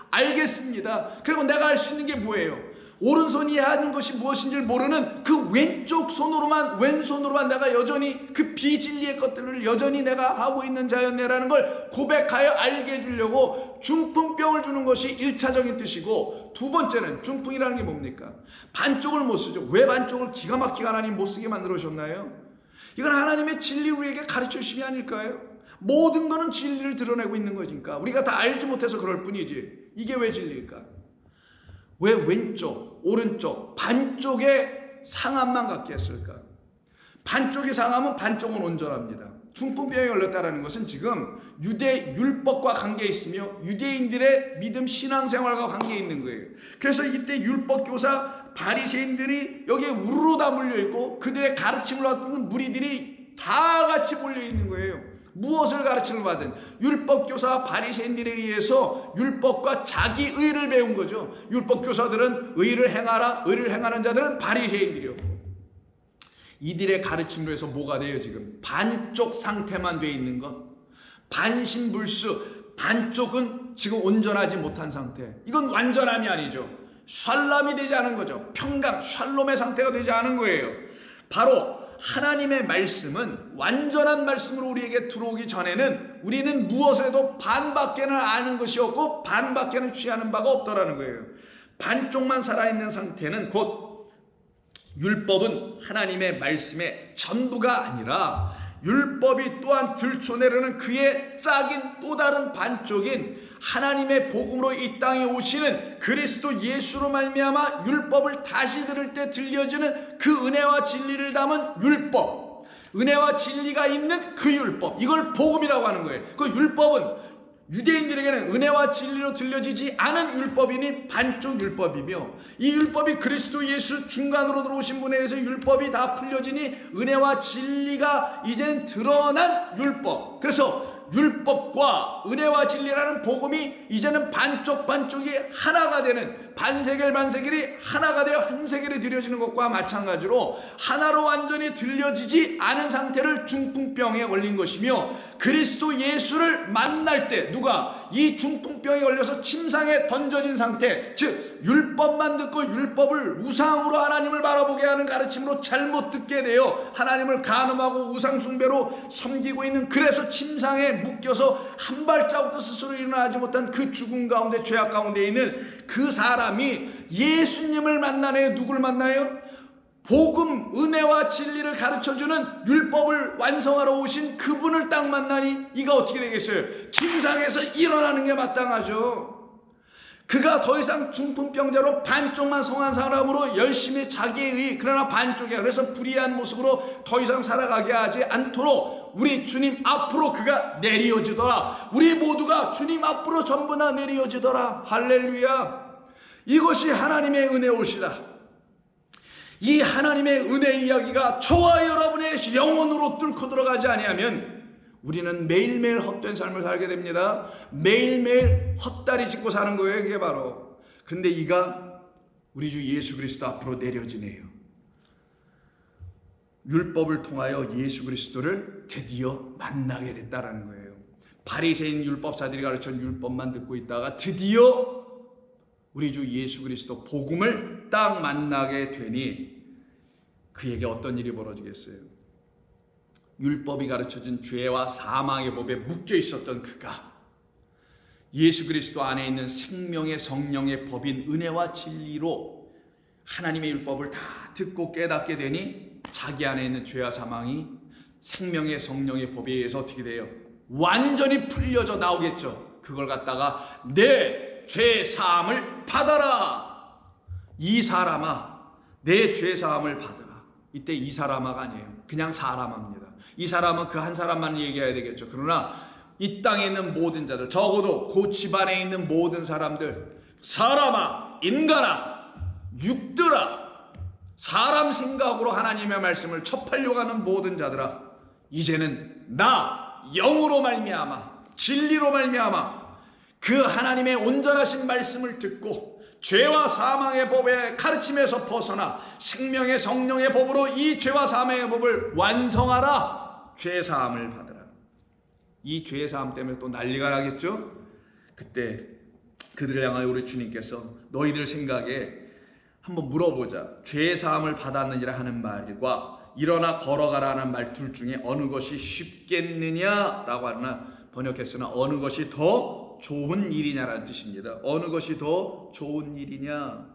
알겠습니다. 그리고 내가 할 수 있는 게 뭐예요? 오른손이 하는 것이 무엇인지를 모르는 그 왼손으로만 내가 여전히 그 비진리의 것들을 여전히 내가 하고 있는 자였네라는 걸 고백하여 알게 해주려고 중풍병을 주는 것이 1차적인 뜻이고, 두 번째는 중풍이라는 게 뭡니까? 반쪽을 못 쓰죠. 왜 반쪽을 기가 막히게 하나님 못 쓰게 만들어 주셨나요? 이건 하나님의 진리 우리에게 가르쳐 주심이 아닐까요? 모든 거는 진리를 드러내고 있는 거니까 우리가 다 알지 못해서 그럴 뿐이지. 이게 왜 진리일까? 왜 왼쪽, 오른쪽, 반쪽의 상함만 갖게 했을까? 반쪽이 상하면 반쪽은 온전합니다. 중풍병에 걸렸다는 것은 지금 유대 율법과 관계에 있으며 유대인들의 믿음 신앙생활과 관계에 있는 거예요. 그래서 이때 율법교사 바리새인들이 여기에 우르르 다 몰려있고 그들의 가르침을 얻는 무리들이 다 같이 몰려있는 거예요. 무엇을 가르침을 받은? 율법교사 바리새인들에 의해서 율법과 자기 의를 배운 거죠. 율법교사들은 의를 행하라, 의를 행하는 자들은 바리새인들이요. 이들의 가르침으로 해서 뭐가 돼요? 지금 반쪽 상태만 돼 있는 것, 반신불수, 반쪽은 지금 온전하지 못한 상태. 이건 완전함이 아니죠. 샬람이 되지 않은 거죠. 평강, 샬롬의 상태가 되지 않은 거예요. 바로 하나님의 말씀은 완전한 말씀으로 우리에게 들어오기 전에는 우리는 무엇을 해도 반밖에는 아는 것이 없고 반밖에는 취하는 바가 없더라는 거예요. 반쪽만 살아있는 상태는 곧 율법은 하나님의 말씀의 전부가 아니라 율법이 또한 들춰내려는 그의 짝인 또 다른 반쪽인 하나님의 복음으로 이 땅에 오시는 그리스도 예수로 말미암아 율법을 다시 들을 때 들려지는 그 은혜와 진리를 담은 율법, 은혜와 진리가 있는 그 율법, 이걸 복음이라고 하는 거예요. 그 율법은 유대인들에게는 은혜와 진리로 들려지지 않은 율법이니 반쪽 율법이며, 이 율법이 그리스도 예수 중간으로 들어오신 분에 의해서 율법이 다 풀려지니 은혜와 진리가 이젠 드러난 율법. 그래서 율법과 은혜와 진리라는 복음이 이제는 반쪽이 하나가 되는, 반세겔이 하나가 되어 한 세겔이 들려지는 것과 마찬가지로 하나로 완전히 들려지지 않은 상태를 중풍병에 걸린 것이며, 그리스도 예수를 만날 때 누가 이 중풍병에 걸려서 침상에 던져진 상태, 즉 율법만 듣고 율법을 우상으로 하나님을 바라보게 하는 가르침으로 잘못 듣게 되어 하나님을 간음하고 우상 숭배로 섬기고 있는, 그래서 침상에 묶여서 한 발자국도 스스로 일어나지 못한 그 죽음 가운데, 죄악 가운데 있는 그 사람이 예수님을 만나네요. 누구를 만나요? 복음, 은혜와 진리를 가르쳐주는 율법을 완성하러 오신 그분을 딱 만나니 이가 어떻게 되겠어요? 침상에서 일어나는 게 마땅하죠. 그가 더 이상 중풍병자로 반쪽만 성한 사람으로 열심히 자기의 의, 그러나 반쪽이야, 그래서 불의한 모습으로 더 이상 살아가게 하지 않도록 우리 주님 앞으로 그가 내려지더라. 우리 모두가 주님 앞으로 전부 다 내려지더라. 할렐루야. 이것이 하나님의 은혜올시다. 이 하나님의 은혜 이야기가 저와 여러분의 영혼으로 뚫고 들어가지 아니하면 우리는 매일매일 헛된 삶을 살게 됩니다. 매일매일 헛다리 짚고 사는 거예요. 그게 바로. 근데 이가 우리 주 예수 그리스도 앞으로 내려지네요. 율법을 통하여 예수 그리스도를 드디어 만나게 됐다라는 거예요. 바리새인 율법사들이 가르친 율법만 듣고 있다가 드디어 우리 주 예수 그리스도 복음을 딱 만나게 되니 그에게 어떤 일이 벌어지겠어요? 율법이 가르쳐준 죄와 사망의 법에 묶여 있었던 그가 예수 그리스도 안에 있는 생명의 성령의 법인 은혜와 진리로 하나님의 율법을 다 듣고 깨닫게 되니 자기 안에 있는 죄와 사망이 생명의 성령의 법에 의해서 어떻게 돼요? 완전히 풀려져 나오겠죠. 그걸 갖다가 내 죄 사함을 받아라. 이 사람아, 내 죄 사함을 받아라. 이때 이 사람아가 아니에요. 그냥 사람입니다. 이 사람은 그 한 사람만 얘기해야 되겠죠. 그러나 이 땅에 있는 모든 자들, 적어도 그 집안에 있는 모든 사람들, 사람아, 인간아, 육들아, 사람 생각으로 하나님의 말씀을 접하려고 하는 모든 자들아, 이제는 나 영으로 말미암아, 진리로 말미암아 그 하나님의 온전하신 말씀을 듣고 죄와 사망의 법의 가르침에서 벗어나 생명의 성령의 법으로 이 죄와 사망의 법을 완성하라. 죄사함을 받으라. 이 죄사함 때문에 또 난리가 나겠죠. 그때 그들을 향하여 우리 주님께서 너희들 생각에 한번 물어보자. 죄사함을 받았느니라 하는 말과 일어나 걸어가라 하는 말 둘 중에 어느 것이 쉽겠느냐라고 하나 번역했으나 어느 것이 더 좋은 일이냐라는 뜻입니다. 어느 것이 더 좋은 일이냐,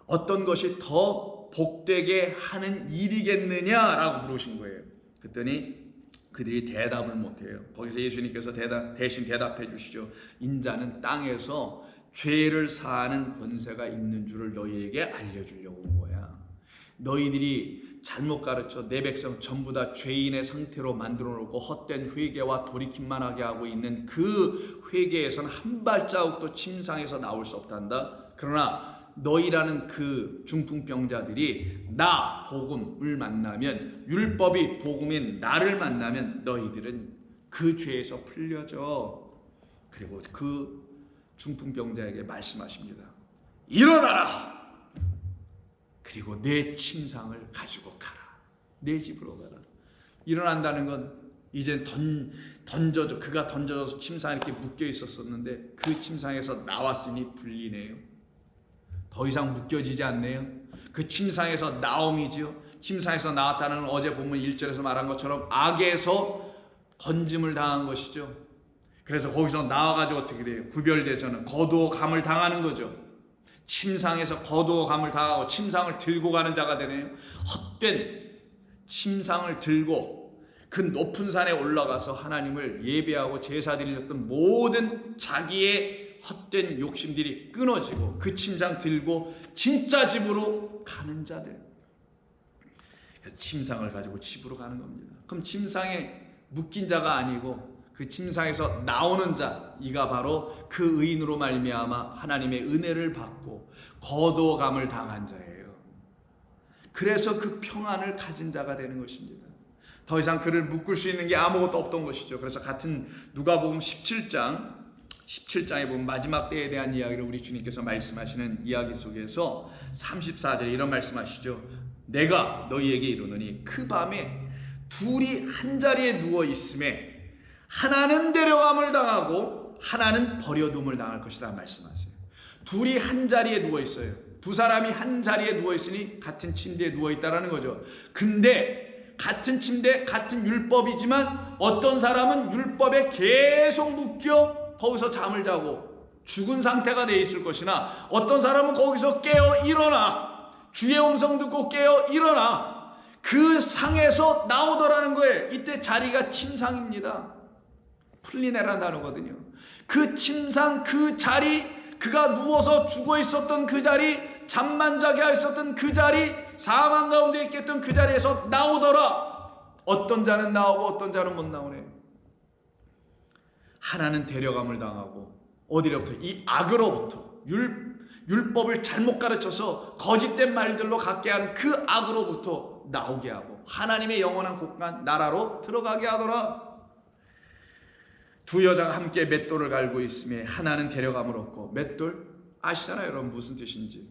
어떤 것이 더 복되게 하는 일이겠느냐라고 물으신 거예요. 그랬더니 그들이 대답을 못해요. 거기서 예수님께서 대신 대답해 주시죠. 인자는 땅에서 죄를 사하는 권세가 있는 줄을 너희에게 알려주려고 온 거야. 너희들이 잘못 가르쳐 내 백성 전부 다 죄인의 상태로 만들어 놓고 헛된 회개와 돌이킴만 하게 하고 있는 그 회개에서는 한 발자국도 침상에서 나올 수 없단다. 그러나 너희라는 그 중풍병자들이 나 복음을 만나면, 율법이 복음인 나를 만나면 너희들은 그 죄에서 풀려져. 그리고 그 중풍병자에게 말씀하십니다. 일어나라. 그리고 내 침상을 가지고 가라. 내 집으로 가라. 일어난다는 건 이제 던져져, 그가 던져져서 침상에 이렇게 묶여 있었었는데 그 침상에서 나왔으니 풀리네요. 더 이상 묶여지지 않네요. 그 침상에서 나옴이죠. 침상에서 나왔다는 건 어제 본문 1절에서 말한 것처럼 악에서 건짐을 당한 것이죠. 그래서 거기서 나와가지고 어떻게 돼요? 구별돼서는 거두어감을 당하는 거죠. 침상에서 거두어감을 당하고 침상을 들고 가는 자가 되네요. 헛된 침상을 들고 그 높은 산에 올라가서 하나님을 예배하고 제사 드렸던 모든 자기의 헛된 욕심들이 끊어지고 그 침상 들고 진짜 집으로 가는 자들. 침상을 가지고 집으로 가는 겁니다. 그럼 침상에 묶인 자가 아니고 그 침상에서 나오는 자, 이가 바로 그 의인으로 말미암아 하나님의 은혜를 받고 거두어감을 당한 자예요. 그래서 그 평안을 가진 자가 되는 것입니다. 더 이상 그를 묶을 수 있는 게 아무것도 없던 것이죠. 그래서 같은 누가복음 17장에 보면 마지막 때에 대한 이야기를 우리 주님께서 말씀하시는 이야기 속에서 34절에 이런 말씀하시죠. 내가 너희에게 이르노니 그 밤에 둘이 한 자리에 누워 있음에 하나는 데려감을 당하고 하나는 버려둠을 당할 것이다 말씀하세요. 둘이 한 자리에 누워 있어요. 두 사람이 한 자리에 누워 있으니 같은 침대에 누워 있다라는 거죠. 근데 같은 침대, 같은 율법이지만 어떤 사람은 율법에 계속 묶여 거기서 잠을 자고 죽은 상태가 돼 있을 것이나 어떤 사람은 거기서 깨어 일어나 주의 음성 듣고 깨어 일어나 그 상에서 나오더라는 거예요. 이때 자리가 침상입니다. 풀리네라는 단어거든요. 그 침상, 그 자리, 그가 누워서 죽어 있었던 그 자리, 잠만 자게 하였었던 그 자리, 사망 가운데 있겠던 그 자리에서 나오더라. 어떤 자는 나오고 어떤 자는 못 나오네. 하나는 데려감을 당하고 어디로부터? 이 악으로부터, 율법을 잘못 가르쳐서 거짓된 말들로 갖게 하는 그 악으로부터 나오게 하고 하나님의 영원한 곳간 나라로 들어가게 하더라. 두 여자가 함께 맷돌을 갈고 있음에 하나는 데려감을 얻고, 맷돌 아시잖아요 여러분 무슨 뜻인지.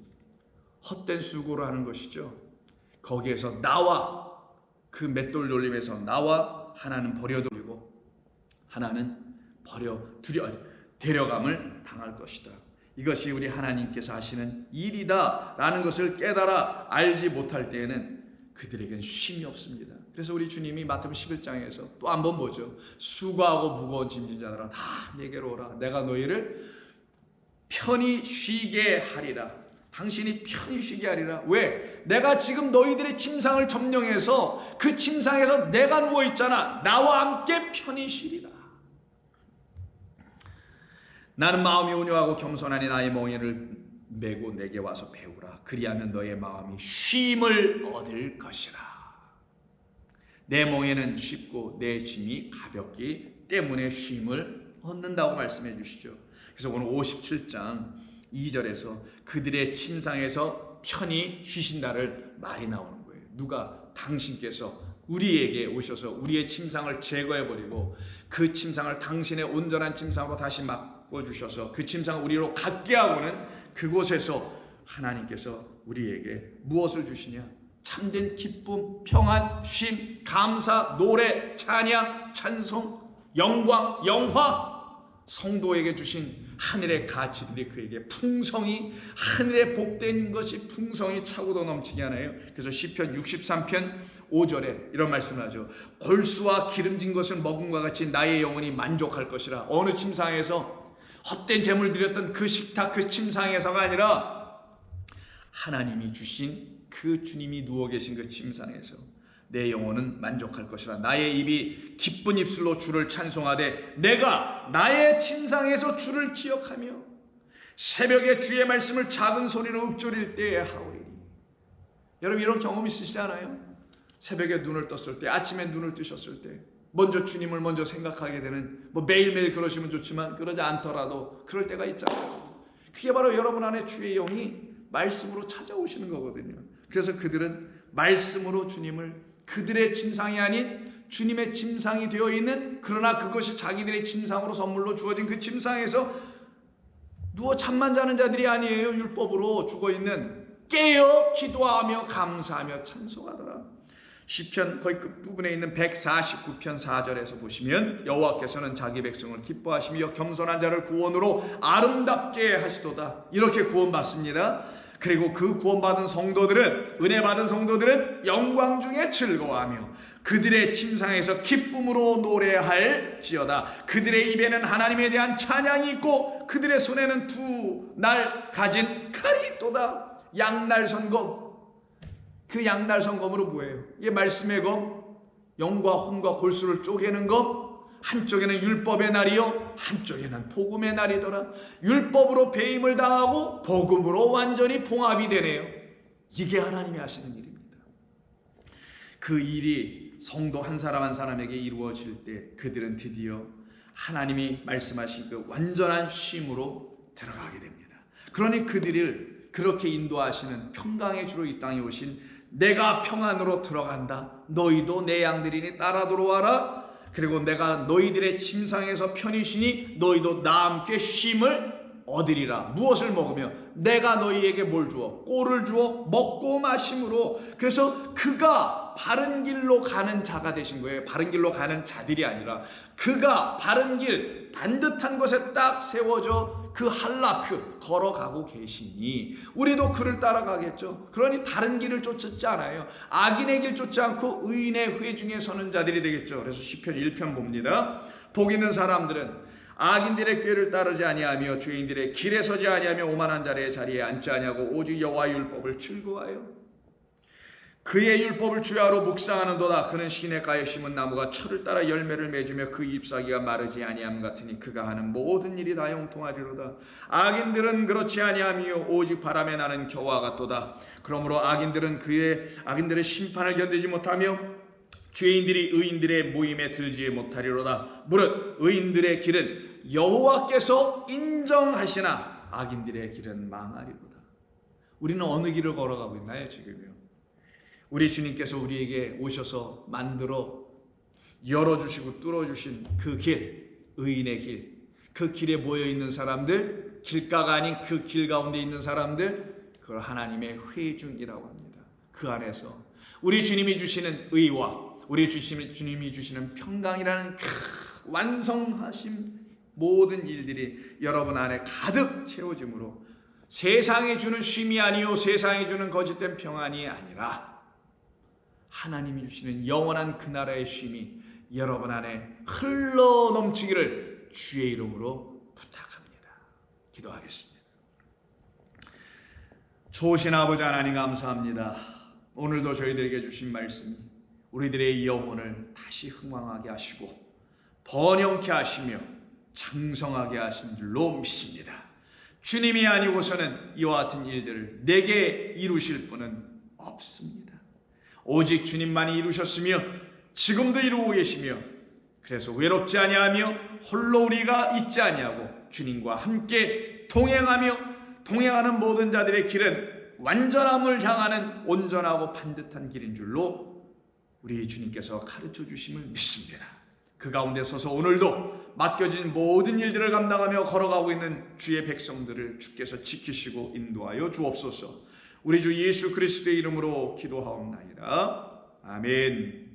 헛된 수고를 하는 것이죠. 거기에서 나와, 그 맷돌 돌림에서 나와 하나는 버려두고 하나는 데려감을 당할 것이다. 이것이 우리 하나님께서 하시는 일이다 라는 것을 깨달아 알지 못할 때에는 그들에겐 쉼이 없습니다. 그래서 우리 주님이 마태복음 11장에서 또 한 번 보죠. 수고하고 무거운 짐진 자들아 다 내게로 오라. 내가 너희를 편히 쉬게 하리라. 당신이 편히 쉬게 하리라. 왜? 내가 지금 너희들의 침상을 점령해서 그 침상에서 내가 누워있잖아. 나와 함께 편히 쉬리라. 나는 마음이 온유하고 겸손하니 나의 멍에를 메고 내게 와서 배우라. 그리하면 너의 마음이 쉼을 얻을 것이라. 내 멍에는 쉽고 내 짐이 가볍기 때문에 쉼을 얻는다고 말씀해 주시죠. 그래서 오늘 57장 2절에서 그들의 침상에서 편히 쉬신다를 말이 나오는 거예요. 누가? 당신께서 우리에게 오셔서 우리의 침상을 제거해버리고 그 침상을 당신의 온전한 침상으로 다시 바꿔주셔서 그 침상을 우리로 갖게 하고는 그곳에서 하나님께서 우리에게 무엇을 주시냐? 참된 기쁨, 평안, 쉼, 감사, 노래, 찬양, 찬송, 영광, 영화, 성도에게 주신 하늘의 가치들이 그에게 풍성히, 하늘의 복된 것이 풍성히 차고도 넘치게 하나요? 그래서 시편 63편 5절에 이런 말씀을 하죠. 골수와 기름진 것을 먹음과 같이 나의 영혼이 만족할 것이라. 어느 침상에서 헛된 재물 드렸던 그 식탁, 그 침상에서가 아니라 하나님이 주신 그 주님이 누워 계신 그 침상에서 내 영혼은 만족할 것이라. 나의 입이 기쁜 입술로 주를 찬송하되 내가 나의 침상에서 주를 기억하며 새벽에 주의 말씀을 작은 소리로 읊조릴 때에 하오리니. 여러분 이런 경험 있으시지 않아요? 새벽에 눈을 떴을 때, 아침에 눈을 뜨셨을 때 먼저 주님을 먼저 생각하게 되는, 뭐 매일매일 그러시면 좋지만 그러지 않더라도 그럴 때가 있잖아요. 그게 바로 여러분 안에 주의 영이 말씀으로 찾아오시는 거거든요. 그래서 그들은 말씀으로 주님을 그들의 침상이 아닌 주님의 침상이 되어 있는, 그러나 그것이 자기들의 침상으로 선물로 주어진 그 침상에서 누워 잠만 자는 자들이 아니에요. 율법으로 죽어있는, 깨어 기도하며 감사하며 찬송하더라. 시편 거의 끝부분에 있는 149편 4절에서 보시면 여호와께서는 자기 백성을 기뻐하시며 겸손한 자를 구원으로 아름답게 하시도다, 이렇게 구원받습니다. 그리고 그 구원받은 성도들은, 은혜 받은 성도들은 영광 중에 즐거워하며 그들의 침상에서 기쁨으로 노래할지어다. 그들의 입에는 하나님에 대한 찬양이 있고 그들의 손에는 두 날 가진 칼이 있도다. 양날 선검. 그 양날 선검으로 뭐예요? 이게 말씀의 검, 영과 혼과 골수를 쪼개는 검. 한쪽에는 율법의 날이요, 한쪽에는 복음의 날이더라. 율법으로 배임을 당하고 복음으로 완전히 봉합이 되네요. 이게 하나님이 하시는 일입니다. 그 일이 성도 한 사람 한 사람에게 이루어질 때 그들은 드디어 하나님이 말씀하신 그 완전한 쉼으로 들어가게 됩니다. 그러니 그들을 그렇게 인도하시는 평강의 주로 이 땅에 오신, 내가 평안으로 들어간다, 너희도 내 양들이니 따라 들어와라, 그리고 내가 너희들의 침상에서 편히 쉬니 너희도 나와 함께 쉼을 얻으리라. 무엇을 먹으며? 내가 너희에게 뭘 주어? 꼴을 주어 먹고 마심으로. 그래서 그가 바른 길로 가는 자가 되신 거예요. 바른 길로 가는 자들이 아니라 그가 바른 길, 반듯한 것에 딱 세워져 그 할라크 걸어가고 계시니 우리도 그를 따라가겠죠. 그러니 다른 길을 쫓지 않아요. 악인의 길 쫓지 않고 의인의 회중에 서는 자들이 되겠죠. 그래서 시편 1편 봅니다. 복 있는 사람들은 악인들의 꾀를 따르지 아니하며 죄인들의 길에 서지 아니하며 오만한 자리에 앉지 아니하고 오직 여호와의 율법을 즐거워하여 그의 율법을 주야로 묵상하는도다. 그는 시냇가에 심은 나무가 철을 따라 열매를 맺으며 그 잎사귀가 마르지 아니함 같으니 그가 하는 모든 일이 다 형통하리로다. 악인들은 그렇지 아니하며 오직 바람에 나는 겨와 같도다. 그러므로 악인들의 심판을 견디지 못하며 죄인들이 의인들의 모임에 들지 못하리로다. 무릇 의인들의 길은 여호와께서 인정하시나 악인들의 길은 망하리로다. 우리는 어느 길을 걸어가고 있나요 지금요? 우리 주님께서 우리에게 오셔서 만들어 열어주시고 뚫어주신 그 길, 의인의 길, 그 길에 모여있는 사람들, 길가가 아닌 그 길 가운데 있는 사람들, 그걸 하나님의 회중이라고 합니다. 그 안에서 우리 주님이 주시는 의와 우리 주님이 주시는 평강이라는 완성하신 모든 일들이 여러분 안에 가득 채워짐으로 세상이 주는 쉼이 아니요 세상이 주는 거짓된 평안이 아니라 하나님이 주시는 영원한 그 나라의 쉼이 여러분 안에 흘러 넘치기를 주의 이름으로 부탁합니다. 기도하겠습니다. 좋으신 아버지 하나님 감사합니다. 오늘도 저희들에게 주신 말씀이 우리들의 영혼을 다시 흥왕하게 하시고 번영케 하시며 장성하게 하신 줄로 믿습니다. 주님이 아니고서는 이와 같은 일들을 내게 이루실 분은 없습니다. 오직 주님만이 이루셨으며 지금도 이루고 계시며 그래서 외롭지 아니하며 홀로 우리가 있지 아니하고 주님과 함께 동행하는 모든 자들의 길은 완전함을 향하는 온전하고 반듯한 길인 줄로 우리 주님께서 가르쳐 주심을 믿습니다. 그 가운데 서서 오늘도 맡겨진 모든 일들을 감당하며 걸어가고 있는 주의 백성들을 주께서 지키시고 인도하여 주옵소서. 우리 주 예수 그리스도의 이름으로 기도하옵나이다. 아멘.